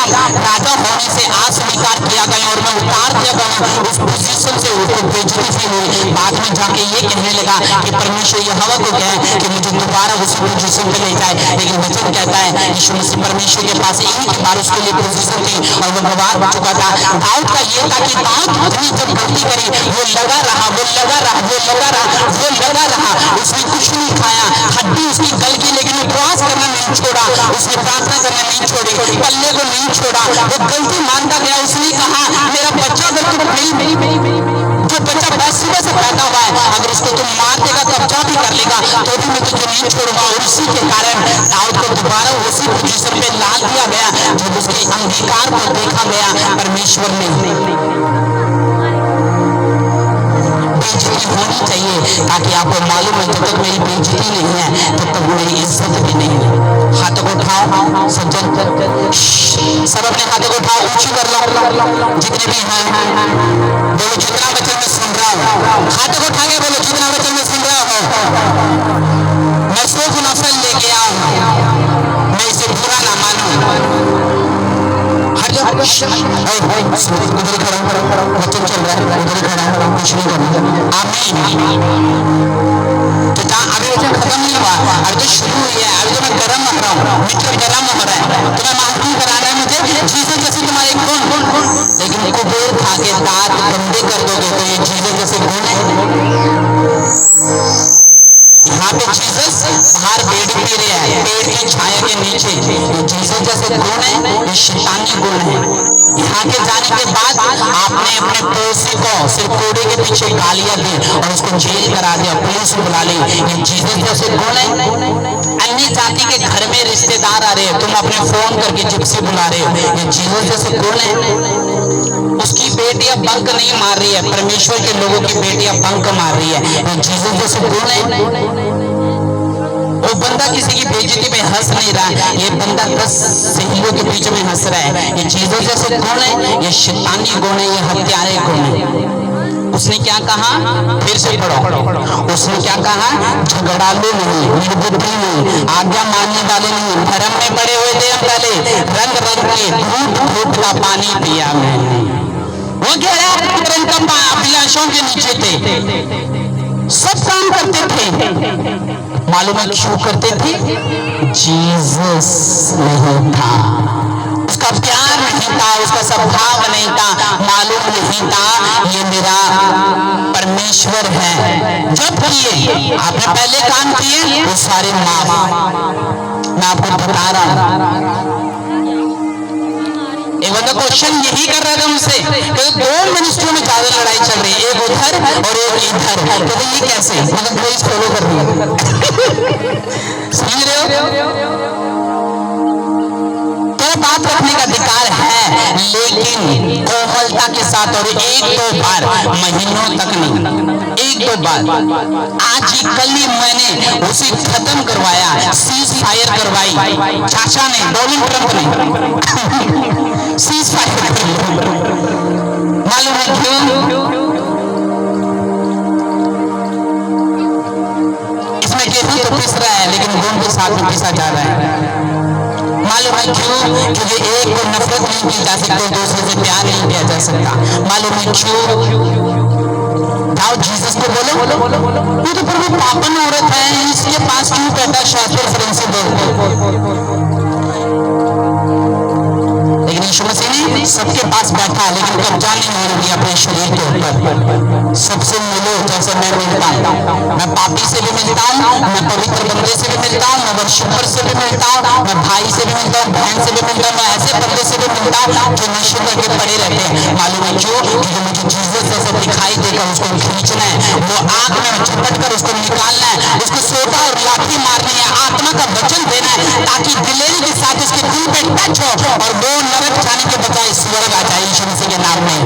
होने से अस्वीकार किया गया और मैं उतार दिया गया उस पोजीशन से, उसको बेइज्जती फील हुई। बाद में जाके ये कहने लगा कि परमेश्वर यहोवा को कहे कि मुझे दोबारा उसी पोजीशन पे ले जाए, लेकिन वचन कहता है यीशु मसीह परमेश्वर के पास एक बार उसके लिए पोजीशन थी और वो गवाह चुका था। दाऊद का ये था कि दाऊद ने जब गलती करी वो लगा रहा, उसने कुछ नहीं खाया, हड्डी उसकी गल गई, लेकिन उपवास करना नहीं छोड़ा, उसने प्रार्थना करना नहीं छोड़ी, पल्ले को नहीं छोड़ा, वो गलती मानता गया। उसने कहा मेरा बच्चा अगर तुम जो बच्चा बैतशेबा से पैदा हुआ है, अगर उसको तुम मार देगा, कब्जा भी कर लेगा, तो भी मैं तुझे नहीं छोड़ूंगा। और उसी के कारण दाऊद को दोबारा उसी पोजीशन पे ला दिया गया जब उसके अंगीकार को देखा गया परमेश्वर ने। बेइज्जती होनी चाहिए ताकि आपको मालूम है जब तक मेरी बेइज्जती नहीं है तब तक मेरी इज्जत भी नहीं है। हाथों को उठाओ सज्जन, सब अपने हाथों को उठाओ, ऊंची कर लो जितने भी हैं, बोलो जितना वचन में सुन रहा हूँ, हाथों को उठा के बोलो जितना वचन में सुन रहा हूँ मैं सिर्फ नफल लेके आऊं, मैं इसे बुरा ना मानूं। उधर खड़ा, वचन चल रहा है, उधर खड़ा, कुछ नहीं करना। आमीन। तो अभी वचन खत्म नहीं हुआ, अभी तो शुरू हुई है, अभी तो मैं गर्म हो रहा हूँ, मीटर गर्म हो रहा है, तुम्हें मालूम कराना है मुझे जीसस जैसे तुम्हारे गुण, लेकिन कुबेर खा के दांत गंदे कर दोगे तो ये जीसस जैसे गुण है। यहाँ पे जीसस बाहर बेड पी रहे हैं, पेड़ की छाया के नीचे, ये जीसस जैसे गुण है, ये शैतानी गुण है। यहाँ के जाने के बाद आपने अपने पड़ोसी को सिर्फ कोड़े के पीछे गालियां दी और उसको जेल करा दिया, पुलिस बुला ली, ये जीसस जैसे गुण है। अन्य जाति के घर में रिश्तेदार आ रहे हैं, तुम अपने फोन करके जिप्सी बुला रहे हो, ये जीसस जैसे गुण है। उसकी बेटियां बंक नहीं मार रही है, परमेश्वर के लोगों की बेटियां बंक मार रही है, ये जीसस जैसे गुण है। वो बंदा किसी की बेइज्जती में हंस नहीं रहा, ये बंदा 10 सहेलियों के बीच में हंस रहा है, ये जीसस जैसे गुण है, ये शैतानी गुण है, ये हत्यारे गुण है। उसने क्या कहा, फिर से पढ़ो, उसने क्या कहा, झगड़ालू नहीं, निर्बुद्धि नहीं, आज्ञा मानने वाले नहीं, धर्म में पड़े हुए थे हम पहले, रंग रंग के घूट का पानी पिया मैंने। वो गहरा अभिलाषों के नीचे थे, सब काम करते थे, मालूम है क्यों करते थे? जीसस नहीं था, उसका प्यार नहीं था, उसका स्वभाव नहीं था, मालूम नहीं था ये मेरा परमेश्वर है। जब किए आपने पहले काम किए वो सारे माफ। मैं आपको बता रहा हूं, एक बंदा क्वेश्चन यही कर रहा था मुझसे, क्योंकि 2 मिनिस्ट्रियों में ज्यादा लड़ाई चल रही है, एक उधर और एक इधर, कहते ये कैसे, मतलब प्लीज फॉलो कर रही समझ रहे हो? तो बात रखने का अधिकार है, लेकिन कोमलता के साथ, और 1-2 बार, महीनों तक नहीं, 1-2 बार। आज ही कल ही मैंने उसे खत्म करवाया, सीज फायर करवाई, चाचा ने, डोनाल्ड ट्रंप ने सीज फायर करवाई। मालूम है क्यों? इसमें गेहूं तो पिस रहा है लेकिन गुण के साथ में पिसा जा रहा है। मालूम है क्यों? क्योंकि एक को नफरत नहीं की जा सकती, दूसरे से प्यार नहीं किया जा सकता। मालूम है क्यों? जाओ जीसस को बोलो, ये तो प्रभु पापन औरत है, इसके पास क्यों बैठा शास्त्र फ्रेंड से बोल। लेकिन यीशु मसीह ने सबके पास बैठा, लेकिन कब्जा नहीं होने दिया अपने शरीर के ऊपर। सबसे मिलो जैसे मैं मिलता हूँ। मैं पापी से भी मिलता हूँ, मैं पवित्र बंदे से भी मिलता हूँ, मैं वर्शिपर से भी मिलता हूँ, मैं भाई से भी मिलता हूँ, बहन से भी मिलता हूँ, मैं ऐसे बंदे से भी मिलता हूँ जो नशे करके पड़े रहते हैं। मालूम है क्यों? क्योंकि मुझे जीसस जैसे दिखाई देगा, उसको खींचना है, वो आग में झपट कर उसको निकालना है, उसको सोटा और लाठी मारनी है, आत्मा का वचन देना है, ताकि दिलेरी के साथ उसके दिल पे टच हो और वो नरक जाने के बजाय स्वर्ग आ जाए यीशु मसीह के नाम में।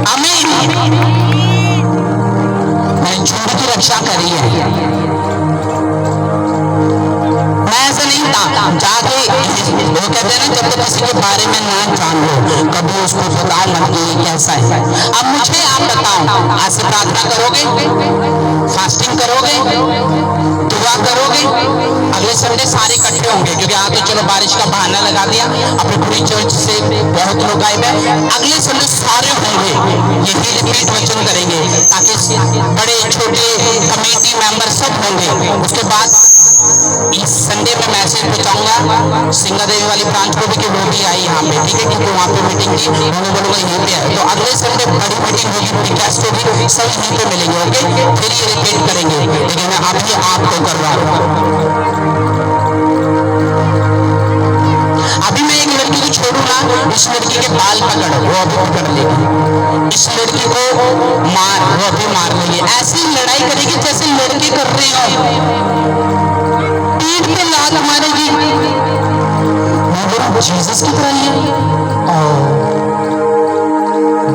आमीन। मैंने झूठ की रक्षा करी है। मैं ऐसा नहीं था जाके, वो कहते हैं ना, जब तक किसी के बारे में ना जान लो कभी उसको बताओ मत कि ये कैसा है। अब मुझे आप बताओ, आज से प्रार्थना करोगे, फास्टिंग करोगे, दुआ करोगे, अगले संडे सारे इकट्ठे होंगे, क्योंकि आज तो चलो बारिश का बहाना लगा दिया, अपनी पूरी चर्च से बहुत लोग आए हैं, अगले संडे सारे होंगे, यही रिपीट वचन करेंगे, ताकि बड़े छोटे कमेटी मेंबर सब होंगे। उसके बाद इस संडे में मैसेज पहुंचाऊंगा सिंगादेवी वाली ब्रांच को भी कि वो भी आई यहाँ पे, ठीक है, क्योंकि वहाँ पे मीटिंग की, उन्होंने बोलूंगा यहीं पे है। तो अगले संडे बड़ी मीटिंग होगी, ब्रॉडकास्ट होगी, सब यहीं पे मिलेंगे, ओके, फिर ये रिपीट करेंगे, लेकिन मैं अभी आपको कर रहा हूँ। अभी मैं एक लड़की को छोड़ू ना, इस लड़की के बाल पकड़, वो अभी पकड़ लेगी, इस लड़की को मार, वो अभी मार लेगी, ऐसी लड़ाई करेगी जैसे लड़के कर रहे हो, पीठ पे लात मारेगी। जीसस की तरह ही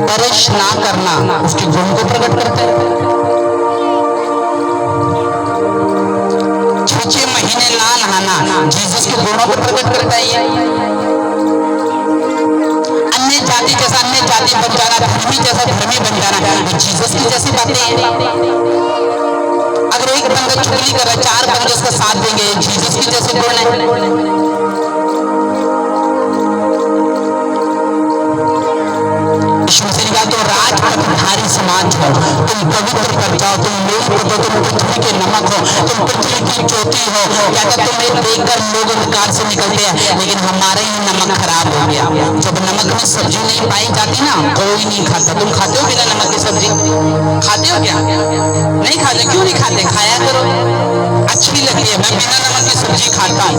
परश ना करना उसके गुण को प्रकट करता है। 6 महीने ना नहाना जीसस के गुणों को प्रकट करता है। अन्य जाति जैसा अन्य जाति बन जाना, धर्मी जैसा धर्मी बन जाना, ये जीसस की जैसी बातें हैं। अगर एक बंदा चुगली कर रहा है, 4 बंदे उसका साथ देंगे, जीसस की जैसे गुण है। तुम राजपथधारी समाज हो, तुम पवित्र कर जाओ, तुम मेल हो, तुम पृथ्वी के नमक हो, तुम पृथ्वी की ज्योति हो। कहता तुम्हें देखकर लोग अंधकार से निकलते हैं, लेकिन हमारा ही नमक खराब हो गया। जब नमक में सब्जी नहीं पाई जाती ना, कोई नहीं खाता। तुम खाते हो बिना नमक की सब्जी? खाते हो क्या? नहीं खाते। क्यों नहीं खाते? खाया करो, अच्छी लगती है। मैं बिना नमक की सब्जी खाता हूँ,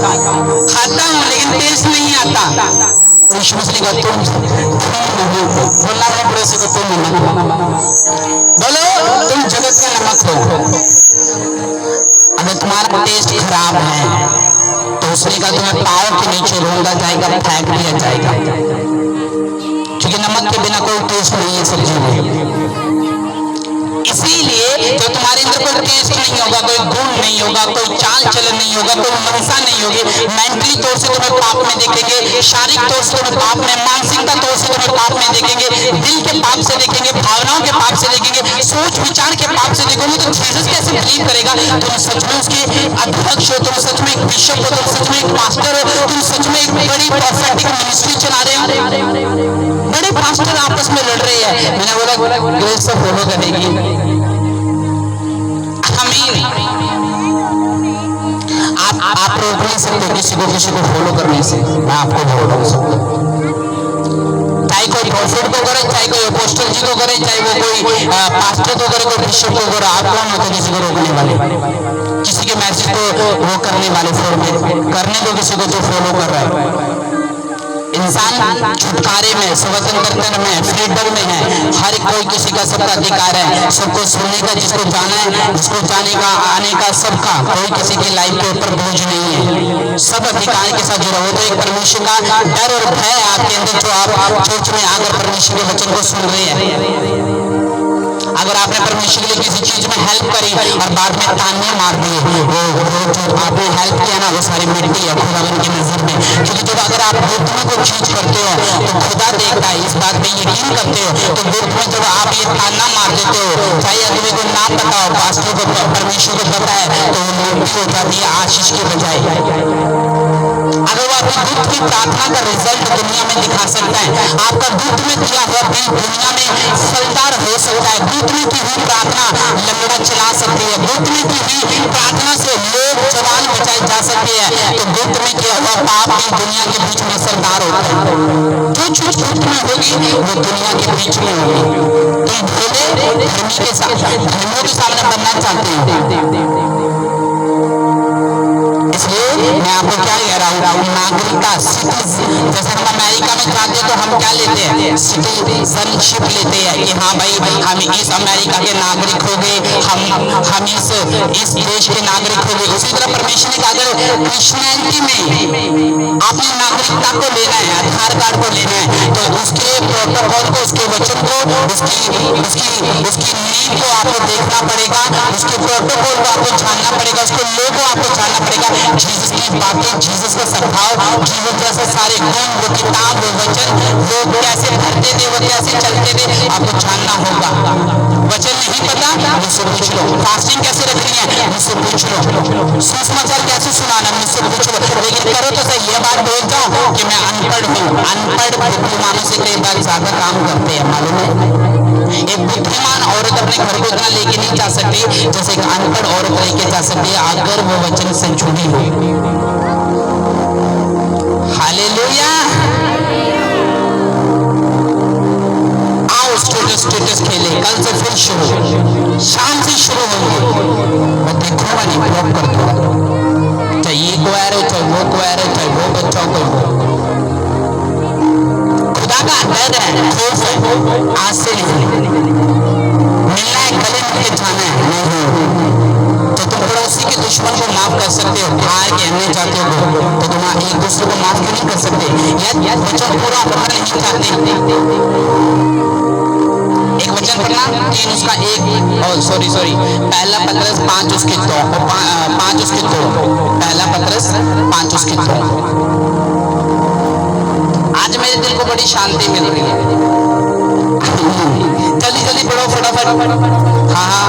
लेकिन टेस्ट नहीं आता। यीशु मसीह का तुम बोलना है पड़ोसी को, तुम नमक बोलो, तुम जगत का नमक हो। अगर तुम्हारा टेस्ट खराब है तो उसने कहा तुम्हें पाँव के नीचे रोंदा जाएगा, फेंक दिया जाएगा, क्योंकि नमक के बिना कोई टेस्ट नहीं है सब्जी में। इसीलिए तो तुम्हारे अंदर कोई टेस्ट नहीं होगा, कोई गुण नहीं होगा, कोई चाल चलन नहीं होगा, कोई मनसा नहीं होगी। मेंटली तौर से तुम्हें पाप में देखेंगे, शारीरिक तौर से तुम्हें पाप में, मानसिकता तौर से तुम्हें पाप में देखेंगे, दिल के पाप से देखेंगे, भावनाओं के पाप से देखेंगे, सोच विचार के पाप से देखोगे। तो जीसस कैसे बिलीव करेगा? तुम सच में उसके अध्यक्ष हो, तुम सच में एक बिशप हो, तुम सच में एक पास्टर हो, तुम सच में एक बड़ी प्रोफेटिक मिनिस्ट्री चला रहे हो। बड़े पास्टर आपस में लड़ रहे हैं। मैंने बोला ग्रेस से फॉलो करेगी। आप रोक नहीं सकते किसी को फॉलो करने से। मैं आपको रोक सकता हूँ, चाहे कोई प्रॉफिट को करे, चाहे कोई अपोस्टल जी को करे, चाहे वो कोई पास्टर को करे, कोई बिशप को करे। आप कौन होते किसी को रोकने वाले? किसी के मैसेज को वो करने वाले, करने दो किसी को जो फॉलो कर रहा है। इंसान छुटकारे में, स्वतंत्रता में, फ्रीडम में है। हर कोई किसी का सबका अधिकार है, सबको सुनने का, जिसको जाना है, जिसको जाने का, आने का, सबका। कोई किसी की लाइफ के ऊपर बोझ नहीं है, सब अधिकार के साथ जुड़ा हो। तो एक परमेश्वर का डर और भय आपके अंदर, जो आप चर्च में आकर परमेश्वर के वचन को सुन रहे हैं। अगर आपने परमेश्वर के लिए किसी चीज में हेल्प करी और बाद में ताने मार दिए, वो जो आपने हेल्प किया ना, वो सारी मिट्टी है खुदावन की नजर में। क्योंकि जब अगर आप बुद्ध में कोई चीज करते हो तो खुदा देखता है, इस बात में यकीन करते हो। तो बुद्ध में जब आप ये ताना मार देते हो, चाहे आदमी को ना पता हो, पास्टर को, परमेश्वर को पता है, तो वो मिट्टी हो जाती है आशीष के बजाय। अगर वो आपकी बुद्ध आपकी प्रार्थना का रिजल्ट दुनिया में दिखा सकता है। आपका दूध में दिया हुआ बिल दुनिया में फलदार हो सकता है। दूध में की हुई प्रार्थना लंगड़ा चला सकती है। दूध में की हुई प्रार्थना से लोग जवान बचाए जा सकते हैं। तो दूध में किया हुआ पाप भी दुनिया के बीच में असरदार होता है। जो चीज दूध में होगी वो दुनिया के बीच में होगी। तुम भोले धर्मी के साथ धर्मों के सामने बनना चाहते हो, इसलिए मैं आपको क्या कह रहा हूँ, नागरिकता सिटीजन, जैसे हम अमेरिका में जाते हैं तो हम क्या लेते हैं, सिटीजनशिप लेते हैं कि हाँ भाई हम इस अमेरिका के नागरिक हो गए, हम इस देश के नागरिक हो गए। उसी तरह परमेश्वर ने कहा अगर क्रिश्चियनिटी में अपनी नागरिकता को लेना है, आधार कार्ड को लेना है, तो उसके प्रोटोकॉल को, उसके वचन को, उसकी नींव को आपको देखना पड़ेगा, उसके प्रोटोकॉल को आपको जानना पड़ेगा, उसके लोगों को आपको जानना पड़ेगा। जीसस की बातें, जीसस का स्वभाव, जीसस जैसे सारे गुण, वो किताब, वो वचन, वो कैसे भरते थे, वो कैसे चलते थे, आपको जानना होगा। वचन नहीं पता, मुझसे पूछ लो। फास्टिंग कैसे रखनी है, मुझसे पूछ लो। सुसमाचार कैसे सुनाना, मुझसे पूछ लो। लेकिन करो तो सही, ये बात बोल जाओ कि मैं अनपढ़ हूँ। अनपढ़ बुद्धिमानों से कई बार ज्यादा काम करते हैं, मालूम है। एक बुद्धिमान औरत अपने घर को इतना लेके नहीं जा सकती जैसे एक अनपढ़ औरत लेके जा सकती है, अगर वो वचन से जुड़ी हो। हालेलुया। आओ स्टेटस खेले, कल से फिर शुरू, शाम से शुरू होंगे। मैं देखूंगा नहीं, ब्लॉक कर दूंगा, चाहे ये क्वायर हो, चाहे वो क्वायर हो, चाहे वो बच्चों को। खुदा का डर है, खौफ है, आज से नहीं। मिलना है, गले मिलके जाना है, नहीं। तो तुम पड़ोसी के दुश्मन को माफ कर सकते हो, बाहर के अन्य जातियों को, तो तुम एक दूसरे को माफ क्यों नहीं कर सकते? या वचन पूरा होना नहीं चाहते? एक वचन पढ़ना 3 उसका 1, सॉरी पहला पतरस 5 उसके 2, 5 उसके 2, पहला पतरस 5 उसके 2। आज मेरे दिल को बड़ी शांति मिल रही है। जल्दी पढ़ो फटाफट। हाँ,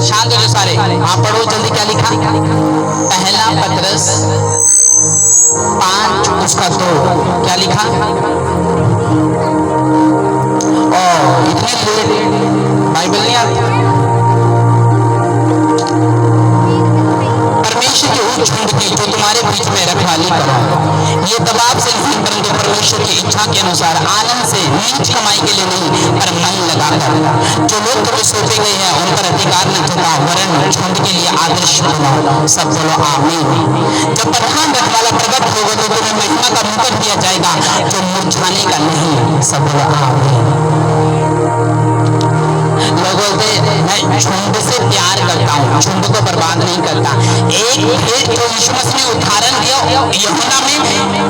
शांत हो जाओ सारे। हाँ पढ़ो जल्दी, क्या लिखा? पहला पतरस 5 उसका 2, क्या लिखा? इतनी लेट बाइबल नहीं आती। परमेश्वर के उस झुंड की जो तुम्हारे बीच में रखवाली करो, ये दबाव से नहीं परंतु परमेश्वर की इच्छा के अनुसार आनंद से, नीच कमाई के लिए नहीं पर मन लगाकर। जो लोग तुम्हें सौंपे गए हैं उन पर अधिकार न जताओ, वरन झुंड के लिए आदर्श बनाओ। सब बोलो आमीन। जब प्रधान रखवाला प्रकट होगा तो तुम्हें महिमा का मुकुट दिया जाएगा जो मुरझाने का नहीं। सब बोलो आमीन। लोग बोलते मैं झुंड से प्यार करता हूँ, झुंड को बर्बाद नहीं करता। एक भेड़ जो यीशु मसीह ने उदाहरण दिया यूहन्ना में,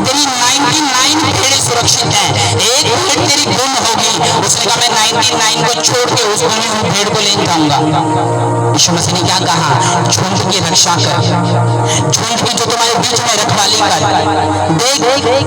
तेरी 99 भेड़ें सुरक्षित हैं, एक भेड़ तेरी गुम होगी। उसने कहा मैं 99 को छोड़ के उस गुमी हुई भेड़ को ले जाऊंगा। यीशु मसीह ने क्या कहा? झुंड की रक्षा कर, झुंड की जो तुम्हारे बीच में रखवाली कर। देख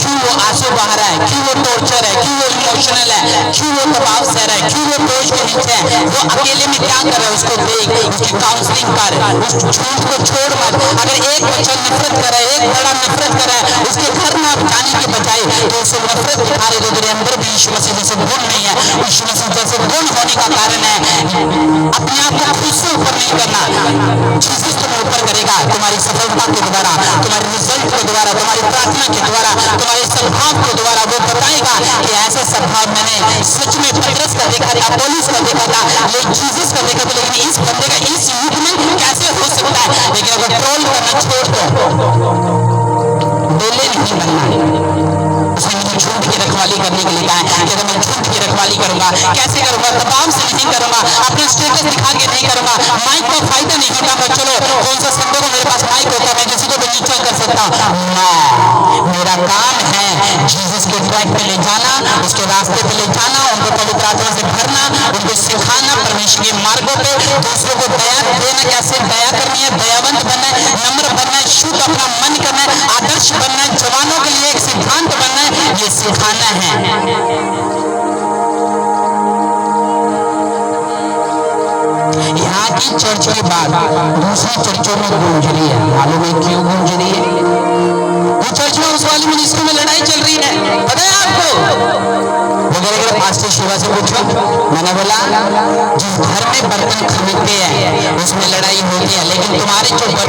क्यों वो आंसू बहा रहा है, क्यों वो टॉर्चर है, क्यों वो इमोशनल है, क्यों वो दबाव सह रहा है, क्यों वो बोझ के नीचे है। वो अकेले में क्या कर रहा है, उसको देख, उसकी काउंसलिंग कर, उस झूठ को छोड़ मत। अगर एक बच्चा नफरत कर रहा है, एक बड़ा नफरत कर रहा है, उसके घर में आप जाने के बजाय तो उसे नफरत दिखा रहे हो, तेरे अंदर भी यीशु मसीह जैसे गुण नहीं है। यीशु मसीह जैसे गुण होने का कारण है अपने आप को खुद से ऊपर नहीं करना। जीसस तुम्हें ऊपर करेगा तुम्हारी सफलता के द्वारा, तुम्हारे रिजल्ट के द्वारा, तुम्हारी प्रार्थना के द्वारा, तुम्हारे स्वभाव के द्वारा। वो बताएगा कि ऐसा स्वभाव मैंने सच में पतरस का देखा था, पौलुस का देखा था, ये जीसस का देखा था, लेकिन इस बंदे का इस युग में कैसे हो सकता है? लेकिन अगर ट्रोल करना छोड़ दो, बोले नहीं बनना। उसने मुझे झूठ की रखवाली करने के लिए कहा है कि मैं झूठ की रखवाली करूंगा। कैसे करूंगा? दबाव से नहीं करूंगा, अपना स्टेटस दिखा के नहीं करूंगा। माइक का फायदा नहीं उठाऊंगा। चलो कौन सा संडे को मेरे पास माइक होता है, मैं किसी को भी नीचा कर सकता हूँ। मेरा काम है जीसस के ट्रैक पे ले जाना, उसके रास्ते पे ले जाना, उनको पवित्र आत्मा से भरना, उनको सिखाना परमेश्वर के मार्गों पे, दूसरों को दया देना, कैसे दया करनी है, दयावंत बनना है, नम्र बनना है, शुद्ध अपना मन करना है, आदर्श बनना है, जवानों के लिए एक सिद्धांत बनना है, ये सिखाना है। यहाँ की चर्च के बाद दूसरी चर्चों में गूंज रही है। मालूम है क्यों गूंज रही है? वो चर्च में उस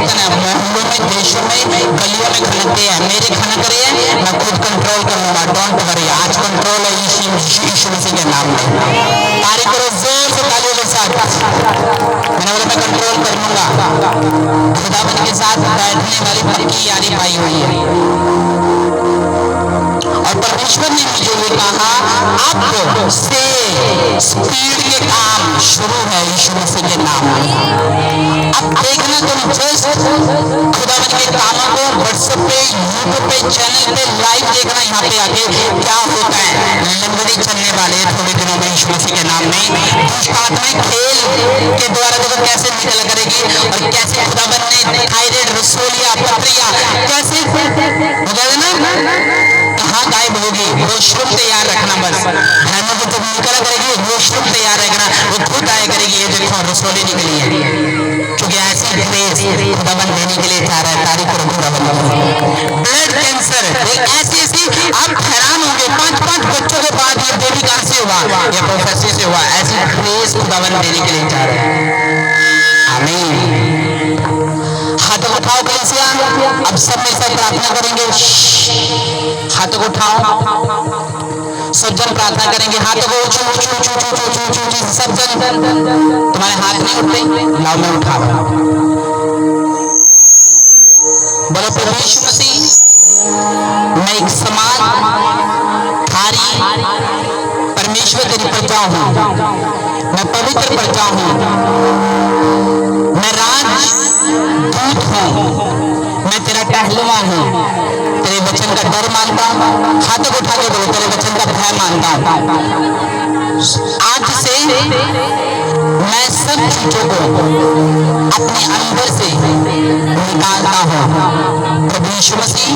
कहते हैं मोहल्लों में, देशों में, गलियों में खनकते हैं, मेरे खनक रहे हैं, मैं खुद कंट्रोल कर लूंगा, डोंट वरी। आज कंट्रोल है यीशु मसीह के नाम में। तारीफ करो जोर से, तालियों के साथ। मैंने बोला मैं कंट्रोल कर लूंगा। खुदावन के साथ बैठने वाली पक्की यारी पाई हुई है। और परमेश्वर ने मुझे ये कहा, अब से स्पीड के काम शुरू है यीशु मसीह के नाम में। अब देखना तुम जस्ट खुदावन के कामों को व्हाट्सएप पे, यूट्यूब पे, चैनल पे लाइव देखना। यहाँ पे आके क्या होता है, लंगड़ी चलने वाले थोड़े दिनों में यीशु मसीह के नाम में। दुष्ट आत्माएं खेल के द्वारा देखो कैसे निकल करेगी, और कैसे खुदावन ने थायराइड, रसोलिया, पथरियां कैसे हो गया ना, कहाँ गायब होगी। वॉशरूम तैयार रखना, बस बहनों को जब निकल करेगी वॉशरूम तैयार रखना, वो खुद आया करेगी। ये देखो रसोली निकली है, क्योंकि ऐसी ग्रेस खुदावन देने के लिए चाह रहा है। तारीफ करो खुदावन। ब्लड कैंसर ऐसी ऐसी, आप हैरान होंगे, 5-5 बच्चों के बाद ये बेबी कहां से हुआ, ये प्रोफेसर से हुआ। ऐसी ग्रेस खुदावन देने के लिए चाह रहा है। आमीन। हाथों को उठाओ कलीसिया, अब सब में से प्रार्थना करेंगे। हाथों को उठाओ, सब जन प्रार्थना करेंगे। हाथों को ऊंचू ऊंचू ऊंचू ऊंचू ऊंचू ऊंचू, सब जन। तुम्हारे हाथ नहीं उठते, लाओ मैं उठा। बोलो प्रभु यीशु मसीह, मैं एक समान थारी परमेश्वर तेरी प्रजा हूं, मैं पवित्र प्रजा हूं, मैं राजदूत हूं, मैं तेरा पहलुआ हूं, तेरे वचन का डर मानता हूं। हाथों को उठा के बोलो, तेरे वचन का भय मानता हूं। आज से मैं सब चीजों को अपने अंदर से निकालता हूं। प्रभु यीशु मसीह